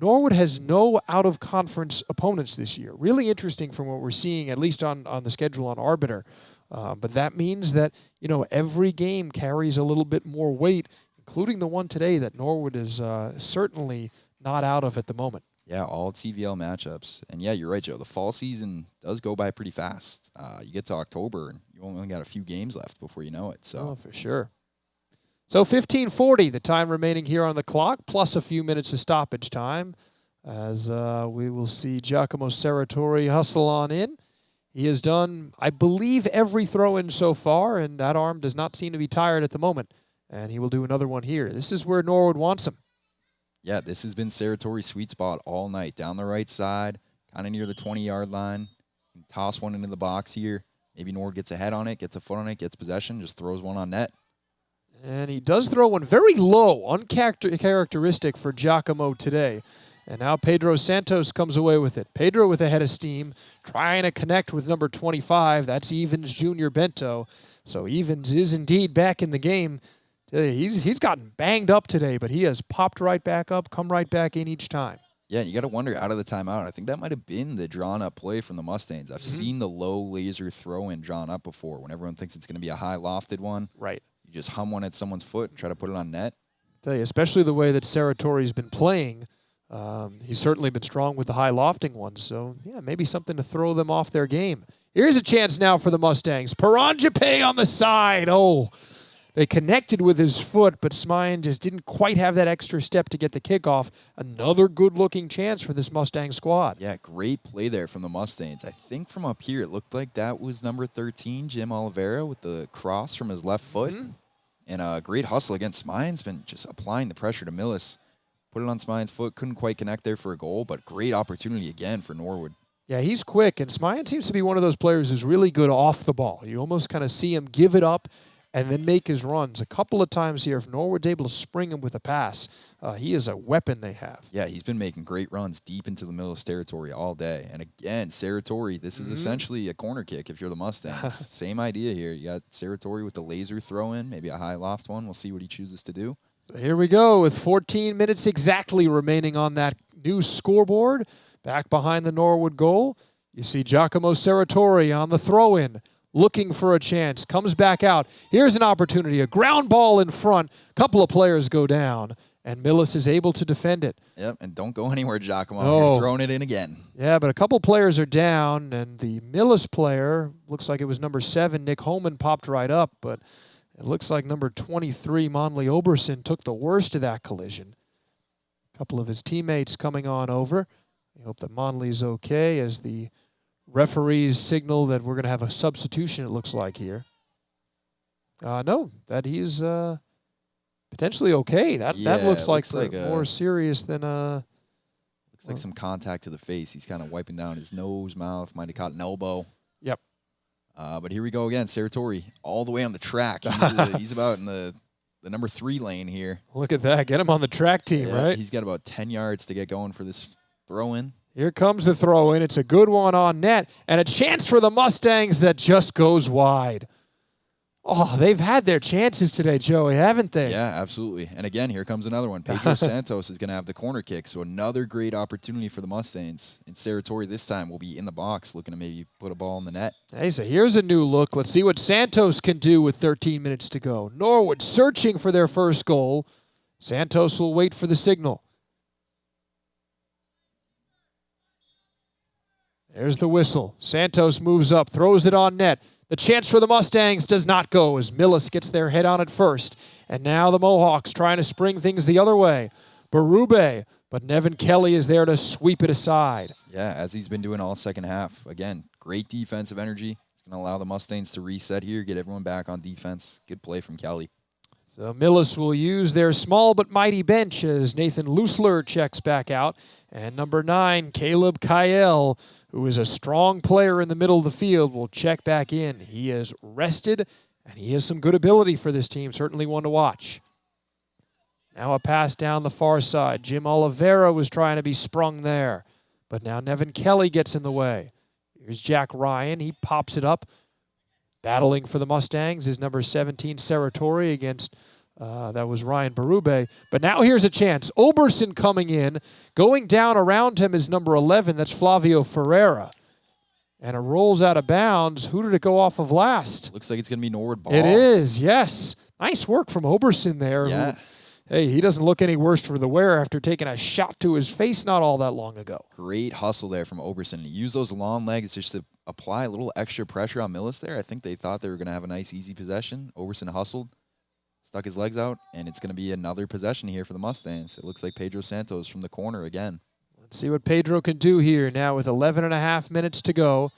Norwood has no out-of-conference opponents this year. Really interesting from what we're seeing, at least on the schedule on Arbiter. But that means that, you know, every game carries a little bit more weight, including the one today that Norwood is certainly not out of at the moment. Yeah, all TVL matchups. And, yeah, you're right, Joe. The fall season does go by pretty fast. You get to October, and you only got a few games left before you know it. So. Oh, for sure. So 15:40, the time remaining here on the clock, plus a few minutes of stoppage time, as we will see Giacomo Serratori hustle on in. He has done, I believe, every throw-in so far, and that arm does not seem to be tired at the moment. And he will do another one here. This is where Norwood wants him. Yeah, this has been Serratori's sweet spot all night. Down the right side, kind of near the 20-yard line. Toss one into the box here. Maybe Norwood gets a head on it, gets a foot on it, gets possession, just throws one on net. And he does throw one very low, uncharacteristic for Giacomo today. And now Pedro Santos comes away with it. Pedro with a head of steam, trying to connect with number 25. That's Evans Jr. Bento. So Evans is indeed back in the game. He's gotten banged up today, but he has popped right back up, come right back in each time. Yeah, you got to wonder, out of the timeout, I think that might have been the drawn-up play from the Mustangs. I've seen the low laser throw-in drawn up before when everyone thinks it's going to be a high lofted one. Right. You just hum one at someone's foot and try to put it on net. I tell you, especially the way that Serratori's been playing, he's certainly been strong with the high lofting ones. So, yeah, maybe something to throw them off their game. Here's a chance now for the Mustangs. Paranjape on the side. Oh, they connected with his foot, but Smine just didn't quite have that extra step to get the kickoff. Another good-looking chance for this Mustang squad. Yeah, great play there from the Mustangs. I think from up here, it looked like that was number 13, Jim Oliveira, with the cross from his left foot. And a great hustle against Smine's been just applying the pressure to Millis. Put it on Smine's foot, couldn't quite connect there for a goal, but great opportunity again for Norwood. Yeah, he's quick, and Smine seems to be one of those players who's really good off the ball. You almost kind of see him give it up and then make his runs. A couple of times here, if Norwood's able to spring him with a pass, he is a weapon they have. Yeah, he's been making great runs deep into the Millis territory all day. And again, Serratori, this is essentially a corner kick if you're the Mustangs. Same idea here. You got Serratori with the laser throw-in, maybe a high loft one. We'll see what he chooses to do. So here we go with 14 minutes exactly remaining on that new scoreboard. Back behind the Norwood goal, you see Giacomo Serratori on the throw-in. looking for a chance. Comes back out. Here's an opportunity. A ground ball in front. Couple of players go down, and Millis is able to defend it. Yep, and don't go anywhere, Giacomo. Oh. You're throwing it in again. Yeah, but a couple players are down, and the Millis player, looks like it was number 7, Nick Holman, popped right up, but it looks like number 23, Monley Oberson, took the worst of that collision. A couple of his teammates coming on over. I hope that Monley's okay as the referees signal that we're going to have a substitution, it looks like here. No, that he's potentially okay. That looks like more serious than looks like some contact to the face. He's kind of wiping down his nose, mouth, might have caught an elbow. Yep. But here we go again. Saratori all the way on the track. He's about in the number 3 lane here. Look at that. Get him on the track team, right? He's got about 10 yards to get going for this throw-in. Here comes the throw-in. It's a good one on net. And a chance for the Mustangs that just goes wide. Oh, they've had their chances today, Joey, haven't they? Yeah, absolutely. And again, here comes another one. Pedro Santos is going to have the corner kick, so another great opportunity for the Mustangs. And Saratori this time will be in the box looking to maybe put a ball in the net. Hey, so here's a new look. Let's see what Santos can do with 13 minutes to go. Norwood searching for their first goal. Santos will wait for the signal. There's the whistle. Santos moves up, throws it on net. The chance for the Mustangs does not go as Millis gets their head on it first. And now the Mohawks trying to spring things the other way. Berube, but Nevin Kelly is there to sweep it aside. Yeah, as he's been doing all second half. Again, great defensive energy. It's going to allow the Mustangs to reset here, get everyone back on defense. Good play from Kelly. So Millis will use their small but mighty bench as Nathan Lusler checks back out. And number 9, Caleb Kyle, who is a strong player in the middle of the field, will check back in. He is rested, and he has some good ability for this team, certainly one to watch. Now a pass down the far side. Jim Oliveira was trying to be sprung there, but now Nevin Kelly gets in the way. Here's Jack Ryan. He pops it up. Battling for the Mustangs is number 17, Saratori, against, that was Ryan Berube. But now here's a chance. Oberson coming in. Going down around him is number 11. That's Flavio Ferreira. And it rolls out of bounds. Who did it go off of last? Looks like it's going to be Norwood ball. It is, yes. Nice work from Oberson there. Yeah. Who, hey, he doesn't look any worse for the wear after taking a shot to his face not all that long ago. Great hustle there from Oberson. He used those long legs just to apply a little extra pressure on Millis there. I think they thought they were going to have a nice, easy possession. Oberson hustled, stuck his legs out, and it's going to be another possession here for the Mustangs. It looks like Pedro Santos from the corner again. Let's see what Pedro can do here now with 11.5 minutes to go.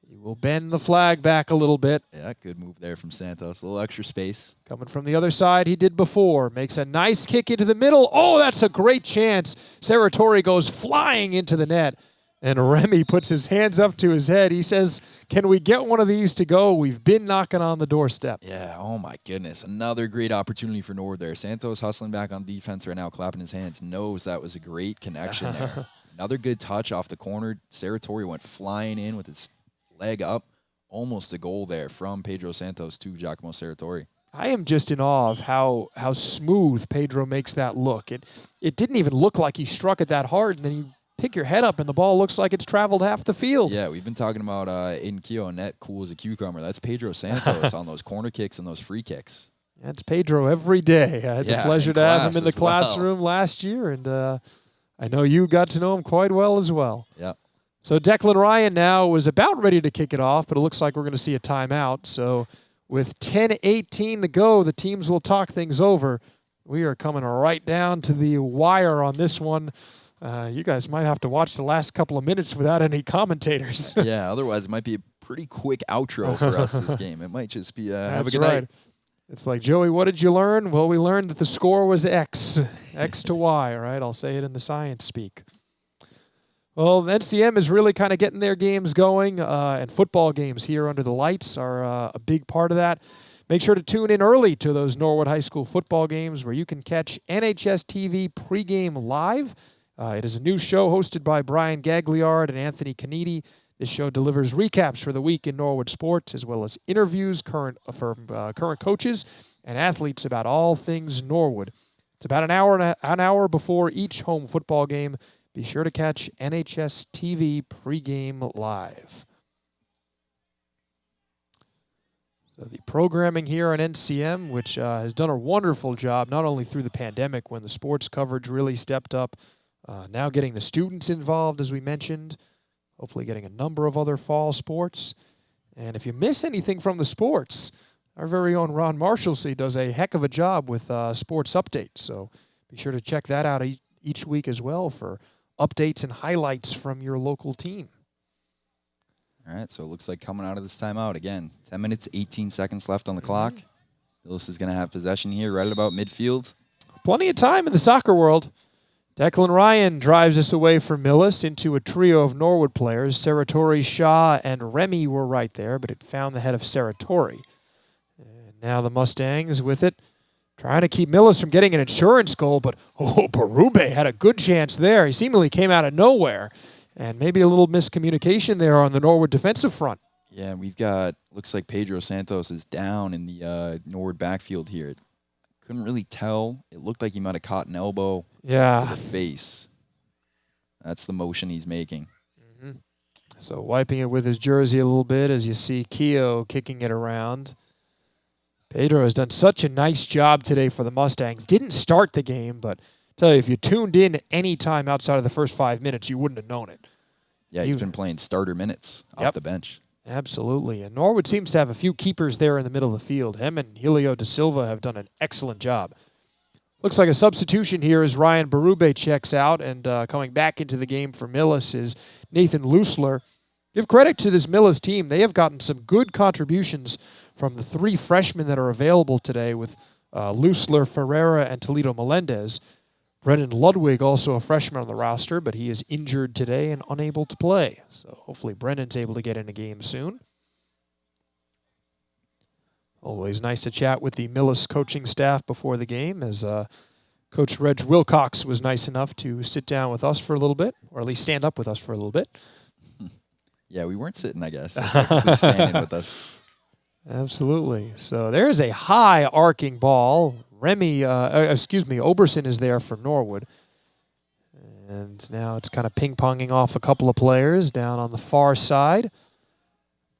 He will bend the flag back a little bit. Yeah, good move there from Santos. A little extra space. Coming from the other side, he did before. Makes a nice kick into the middle. Oh, that's a great chance. Saratori goes flying into the net. And Remy puts his hands up to his head. He says, can we get one of these to go? We've been knocking on the doorstep. Yeah, oh my goodness. Another great opportunity for Norwood there. Santos hustling back on defense right now, clapping his hands. Knows that was a great connection there. Another good touch off the corner. Saratori went flying in with his leg up. Almost a goal there from Pedro Santos to Giacomo Saratori. I am just in awe of how smooth Pedro makes that look. It didn't even look like he struck it that hard, and then you pick your head up and the ball looks like it's traveled half the field. Yeah, we've been talking about Aiden Keogh, net cool as a cucumber. That's Pedro Santos on those corner kicks and those free kicks. That's Pedro every day. I had the pleasure to have him in the classroom last year, and I know you got to know him quite well as well. Yeah. So Declan Ryan now was about ready to kick it off, but it looks like we're going to see a timeout. So with 10:18 to go, the teams will talk things over. We are coming right down to the wire on this one. You guys might have to watch the last couple of minutes without any commentators. Yeah, otherwise it might be a pretty quick outro for us this game. It might just be have a good right. night. It's like, Joey, what did you learn? Well, we learned that the score was X to Y, right? I'll say it in the science speak. Well, NCM is really kind of getting their games going, and football games here under the lights are a big part of that. Make sure to tune in early to those Norwood High School football games where you can catch NHS TV pregame live. It is a new show hosted by Brian Gagliard and Anthony Canidi. This show delivers recaps for the week in Norwood sports, as well as interviews from current coaches and athletes about all things Norwood. It's about an hour before each home football game. Be sure to catch NHS TV pregame live. So the programming here on NCM, which has done a wonderful job, not only through the pandemic when the sports coverage really stepped up, now getting the students involved, as we mentioned, hopefully getting a number of other fall sports. And if you miss anything from the sports, our very own Ron Marshalsea does a heck of a job with sports updates. So be sure to check that out each week as well for updates and highlights from your local team. All right, so it looks like coming out of this timeout, again, 10 minutes, 18 seconds left on the clock. Millis is going to have possession here right at about midfield. Plenty of time in the soccer world. Declan Ryan drives us away from Millis into a trio of Norwood players. Saratori, Shaw, and Remy were right there, but it found the head of Saratori. And now the Mustangs with it, trying to keep Millis from getting an insurance goal, but Berube had a good chance there. He seemingly came out of nowhere. And maybe a little miscommunication there on the Norwood defensive front. Yeah, we've got, looks like Pedro Santos is down in the Norwood backfield here. Couldn't really tell. It looked like he might have caught an elbow to the face. That's the motion he's making. So wiping it with his jersey a little bit as you see Keogh kicking it around. Pedro has done such a nice job today for the Mustangs. Didn't start the game, but tell you, if you tuned in any time outside of the first 5 minutes, you wouldn't have known it. Yeah, he's been playing starter minutes off the bench. Absolutely. And Norwood seems to have a few keepers there in the middle of the field. Him and Helio da Silva have done an excellent job. Looks like a substitution here as Ryan Berube checks out, and coming back into the game for Millis is Nathan Leusler. Give credit to this Millis team. They have gotten some good contributions from the 3 freshmen that are available today with Leusler, Ferreira, and Toledo Melendez. Brennan Ludwig, also a freshman on the roster, but he is injured today and unable to play. So hopefully Brennan's able to get in a game soon. Always nice to chat with the Millis coaching staff before the game, as Coach Reg Wilcox was nice enough to sit down with us for a little bit, or at least stand up with us for a little bit. Yeah, we weren't sitting, I guess. Technically standing with us. Absolutely. So there's a high arcing ball. Oberson is there for Norwood. And now it's kind of ping-ponging off a couple of players down on the far side.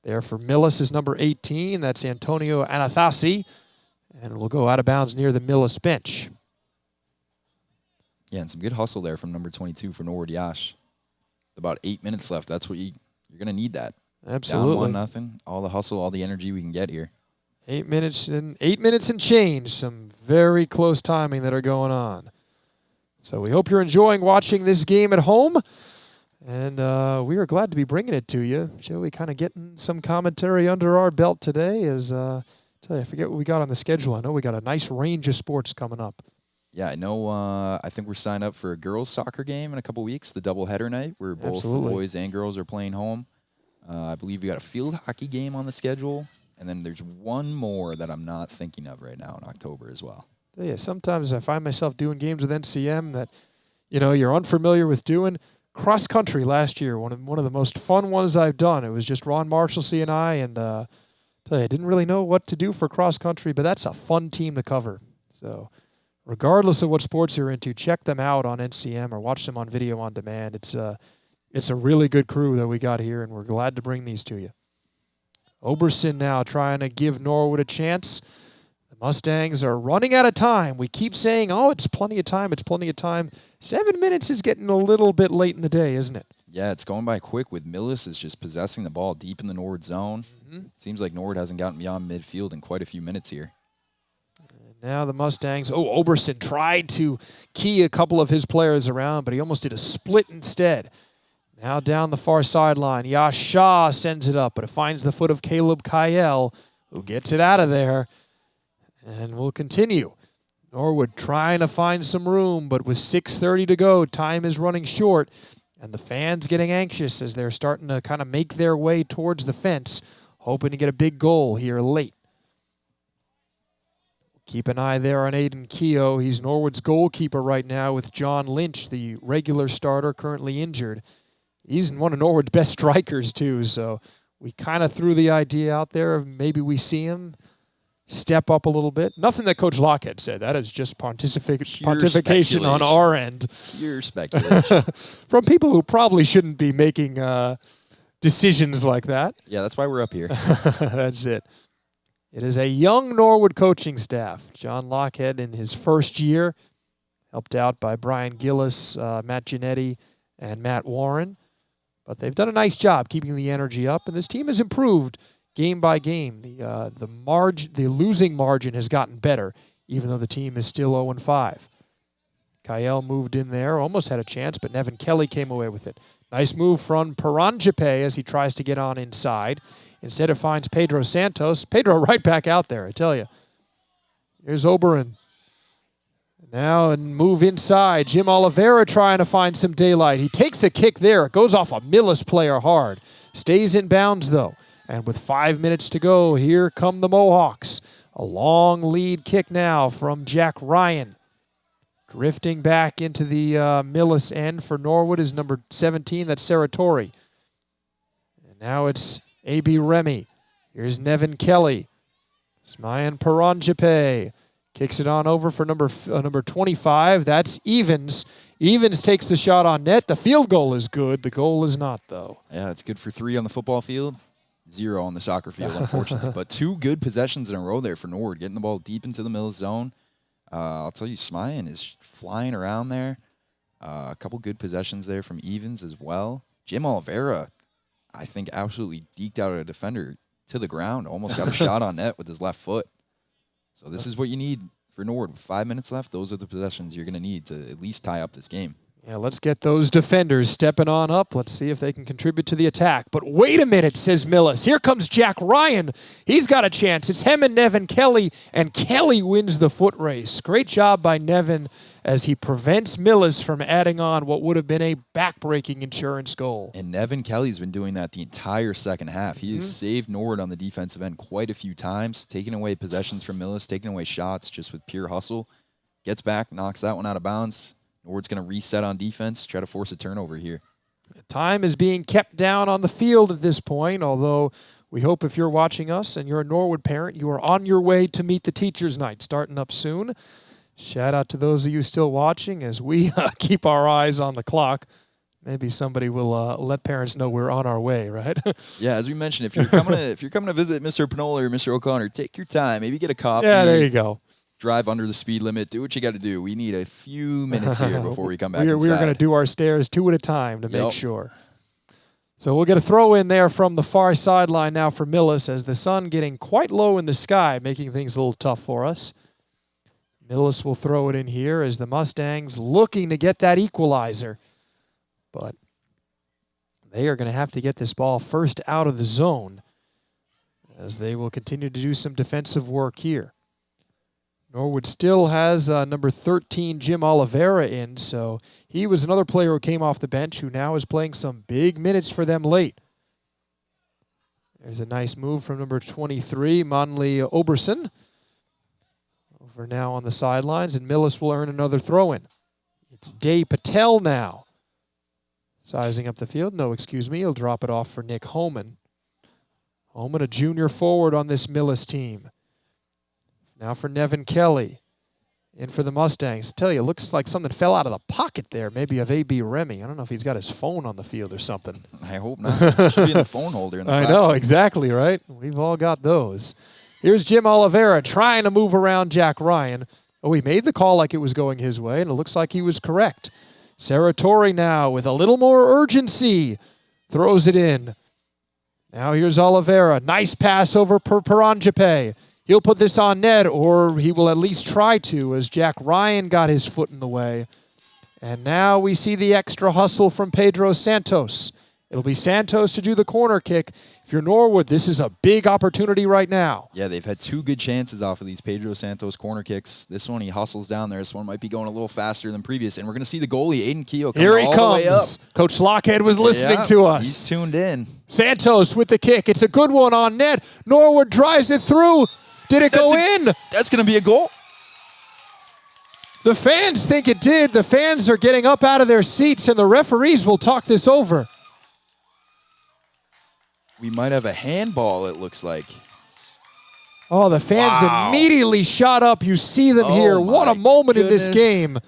There for Millis is number 18. That's Antonio Anathasi. And we'll go out of bounds near the Millis bench. Yeah, and some good hustle there from number 22 for Norwood Yash. About 8 minutes left. That's what you're going to need that. Absolutely. Down 1-0. All the hustle, all the energy we can get here. 8 minutes and change. Some very close timing that are going on. So we hope you're enjoying watching this game at home. And we are glad to be bringing it to you. Joey kind of getting some commentary under our belt today. I forget what we got on the schedule. I know we got a nice range of sports coming up. Yeah, I know. I think we're signed up for a girls' soccer game in a couple weeks, the doubleheader night, where both the boys and girls are playing home. I believe we got a field hockey game on the schedule. And then there's one more that I'm not thinking of right now in October as well. Yeah, sometimes I find myself doing games with NCM that, you're unfamiliar with doing. Cross country last year, one of the most fun ones I've done. It was just Ron Marshalsea and I, and I didn't really know what to do for cross country, but that's a fun team to cover. So regardless of what sports you're into, check them out on NCM or watch them on video on demand. It's a really good crew that we got here, and we're glad to bring these to you. Oberson now trying to give Norwood a chance. The Mustangs are running out of time. We keep saying, it's plenty of time, it's plenty of time. 7 minutes is getting a little bit late in the day, isn't it? Yeah, it's going by quick with Millis is just possessing the ball deep in the Norwood zone. Seems like Norwood hasn't gotten beyond midfield in quite a few minutes here. And now the Mustangs, Oberson tried to key a couple of his players around, but he almost did a split instead. Now down the far sideline, Yash Shah sends it up, but it finds the foot of Caleb Kyle, who gets it out of there. And we'll continue. Norwood trying to find some room, but with 6:30 to go, time is running short. And the fans getting anxious as they're starting to kind of make their way towards the fence, hoping to get a big goal here late. Keep an eye there on Aiden Keogh. He's Norwood's goalkeeper right now with John Lynch, the regular starter, currently injured. He's one of Norwood's best strikers, too, so we kind of threw the idea out there of maybe we see him step up a little bit. Nothing that Coach Lockhead said. That is just pontification on our end. Pure speculation. From people who probably shouldn't be making decisions like that. Yeah, that's why we're up here. That's it. It is a young Norwood coaching staff. John Lockhead in his first year, helped out by Brian Gillis, Matt Giannetti, and Matt Warren. But they've done a nice job keeping the energy up, and this team has improved game by game. The losing margin has gotten better, even though the team is still 0-5. Kyle moved in there, almost had a chance, but Nevin Kelly came away with it. Nice move from Paranjape as he tries to get on inside. Instead, it finds Pedro Santos. Pedro right back out there, I tell you. Here's Oberon. Now and move inside. Jim Oliveira trying to find some daylight. He takes a kick there. It goes off a Millis player hard. Stays in bounds, though. And with 5 minutes to go, here come the Mohawks. A long lead kick now from Jack Ryan. Drifting back into the Millis end for Norwood is number 17. That's Saratori. And now it's A.B. Remy. Here's Nevin Kelly. Smayan Paranjape. Kicks it on over for number 25. That's Evans. Evans takes the shot on net. The field goal is good. The goal is not, though. Yeah, it's good for 3 on the football field. 0 on the soccer field, unfortunately. But 2 good possessions in a row there for Norwood, getting the ball deep into the Millis zone. I'll tell you, Smayan is flying around there. A couple good possessions there from Evans as well. Jim Oliveira, I think, absolutely deked out a defender to the ground. Almost got a shot on net with his left foot. So this is what you need for Norwood. With 5 minutes left, those are the possessions you're going to need to at least tie up this game. Yeah, let's get those defenders stepping on up. Let's see if they can contribute to the attack. But wait a minute, says Millis. Here comes Jack Ryan. He's got a chance. It's him and Nevin Kelly, and Kelly wins the foot race. Great job by Nevin as he prevents Millis from adding on what would have been a back-breaking insurance goal. And Nevin Kelly's been doing that the entire second half. He has saved Norwood on the defensive end quite a few times, taking away possessions from Millis, taking away shots just with pure hustle. Gets back, knocks that one out of bounds. Norwood's going to reset on defense, try to force a turnover here. Time is being kept down on the field at this point, although we hope if you're watching us and you're a Norwood parent, you are on your way to meet the Teachers' Night starting up soon. Shout out to those of you still watching as we keep our eyes on the clock. Maybe somebody will let parents know we're on our way, right? Yeah, as we mentioned, if you're coming to visit Mr. Panola or Mr. O'Connor, take your time. Maybe get a coffee. Yeah, there you go. Drive under the speed limit. Do what you got to do. We need a few minutes here before we come back inside. We're going to do our stairs 2 at a time to make sure. So we'll get a throw in there from the far sideline now for Millis as the sun getting quite low in the sky, making things a little tough for us. Millis will throw it in here as the Mustangs looking to get that equalizer. But they are going to have to get this ball first out of the zone as they will continue to do some defensive work here. Norwood still has number 13, Jim Oliveira, in, so he was another player who came off the bench who now is playing some big minutes for them late. There's a nice move from number 23, Monley Oberson. Over now on the sidelines, and Millis will earn another throw-in. It's Day Patel now. Sizing up the field. No, excuse me. He'll drop it off for Nick Homan. Homan, a junior forward on this Millis team. Now for Nevin Kelly. In for the Mustangs. I tell you, it looks like something fell out of the pocket there, maybe of A.B. Remy. I don't know if he's got his phone on the field or something. I hope not. It should be in the phone holder in the I know, exactly, right? We've all got those. Here's Jim Oliveira trying to move around Jack Ryan. Oh, he made the call like it was going his way, and it looks like he was correct. Saratori now with a little more urgency. Throws it in. Now here's Oliveira. Nice pass over Paranjape. He'll put this on net, or he will at least try to, as Jack Ryan got his foot in the way. And now we see the extra hustle from Pedro Santos. It'll be Santos to do the corner kick. If you're Norwood, this is a big opportunity right now. Yeah, they've had 2 good chances off of these Pedro Santos corner kicks. This one, he hustles down there. This one might be going a little faster than previous. And we're going to see the goalie, Aiden Keogh, come Here he all comes. the way up. Coach Lockhead was listening to us. He's tuned in. Santos with the kick. It's a good one on net. Norwood drives it through. Did it go in? That's going to be a goal. The fans think it did. The fans are getting up out of their seats, and the referees will talk this over. We might have a handball, it looks like. Oh, the fans immediately shot up. You see them here. What a moment in this game.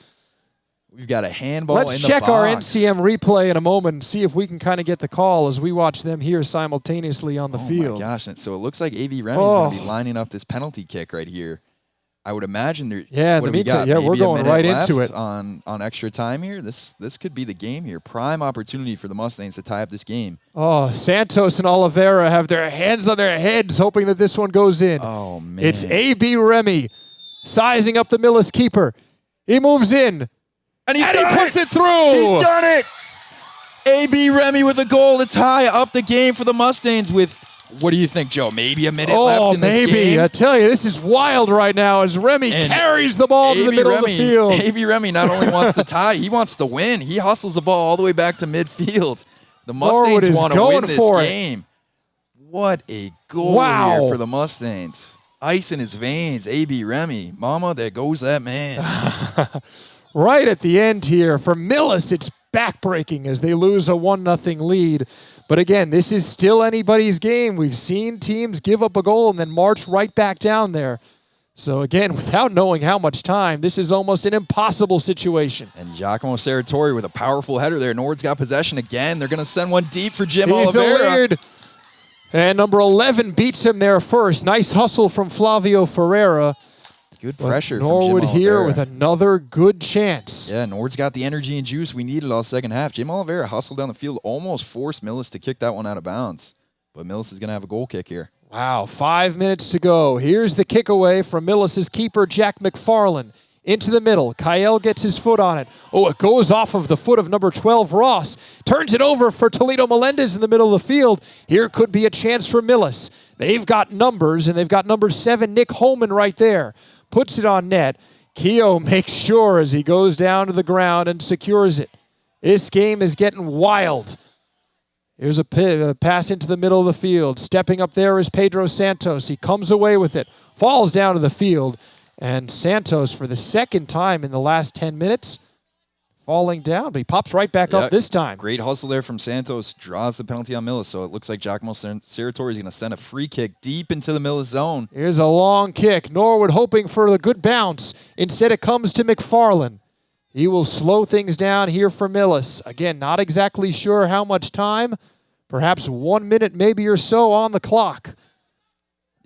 We've got a handball Let's in the check box. our NCM replay in a moment and see if we can kind of get the call as we watch them here simultaneously on the field. Oh, my gosh. So it looks like A.B. Remy's going to be lining up this penalty kick right here. I would imagine there. Yeah, in the meantime, yeah, we're going right into it on extra time here. This could be the game here. Prime opportunity for the Mustangs to tie up this game. Oh, Santos and Oliveira have their hands on their heads, hoping that this one goes in. Oh man! It's A.B. Remy sizing up the Millis keeper. He moves in, and he puts it through. He's done it. A.B. Remy with a goal to tie up the game for the Mustangs with. What do you think, Joe? Maybe a minute left in this game? I tell you, this is wild right now as Remy carries the ball to the middle of the field. A.B. Remy not only wants to tie, he wants to win. He hustles the ball all the way back to midfield. The Mustangs want to win this game. What a goal here for the Mustangs. Ice in his veins, A.B. Remy. Mama, there goes that man. Right at the end here, for Millis, it's backbreaking as they lose a 1-0 lead. But again, this is still anybody's game. We've seen teams give up a goal and then march right back down there. So again, without knowing how much time, this is almost an impossible situation. And Giacomo Serratori with a powerful header there. Nord's got possession again. They're going to send one deep for Jim Oliveira. And number 11 beats him there first. Nice hustle from Flavio Ferreira. Good pressure from Norwood Jim here Oliveira. with another good chance. Yeah, Nord's got the energy and juice we needed all second half. Jim Oliveira hustled down the field, almost forced Millis to kick that one out of bounds. But Millis is going to have a goal kick here. Wow, 5 minutes to go. Here's the kick away from Millis' keeper, Jack McFarland. Into the middle. Kyle gets his foot on it. Oh, it goes off of the foot of number 12, Ross. Turns it over for Toledo Melendez in the middle of the field. Here could be a chance for Millis. They've got numbers, and they've got number 7, Nick Holman, right there. Puts it on net. Keogh makes sure as he goes down to the ground and secures it. This game is getting wild. Here's a pass into the middle of the field. Stepping up there is Pedro Santos. He comes away with it. Falls down to the field. And Santos, for the second time in the last 10 minutes, falling down. But he pops right back up this time. Great hustle there from Santos. Draws the penalty on Millis. So it looks like Giacomo Serratori is going to send a free kick deep into the Millis zone. Here's a long kick. Norwood hoping for a good bounce. Instead, it comes to McFarland. He will slow things down here for Millis. Again, not exactly sure how much time. Perhaps 1 minute maybe or so on the clock.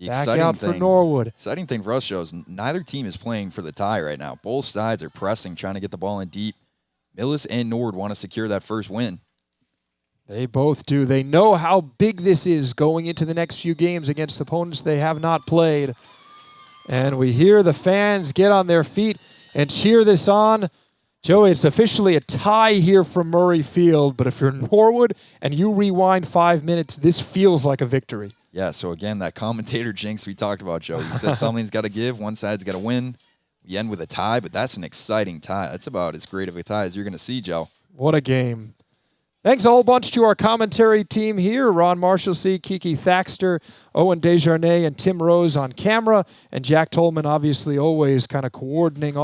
Back out for Norwood. Exciting thing for us, Joe, is neither team is playing for the tie right now. Both sides are pressing, trying to get the ball in deep. Millis and Norwood want to secure that first win. They both do. They know how big this is going into the next few games against opponents they have not played. And we hear the fans get on their feet and cheer this on. Joey, it's officially a tie here from Murray Field, but if you're Norwood and you rewind 5 minutes, this feels like a victory. Yeah, so again, that commentator jinx we talked about, Joe. He said something's got to give, one side's got to win. We end with a tie, but that's an exciting tie. That's about as great of a tie as you're going to see, Joe. What a game. Thanks a whole bunch to our commentary team here. Ron Marshalsea, Kiki Thaxter, Owen Desjardins, and Tim Rose on camera. And Jack Tolman obviously always kind of coordinating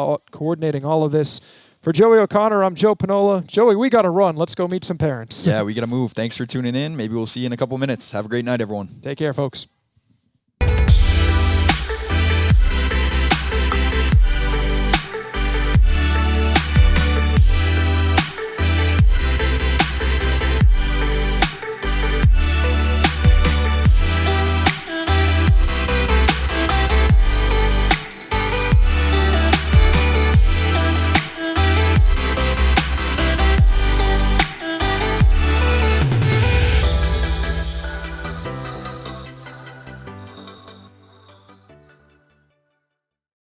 all of this. For Joey O'Connor, I'm Joe Panola. Joey, we got to run. Let's go meet some parents. Yeah, we got to move. Thanks for tuning in. Maybe we'll see you in a couple minutes. Have a great night, everyone. Take care, folks.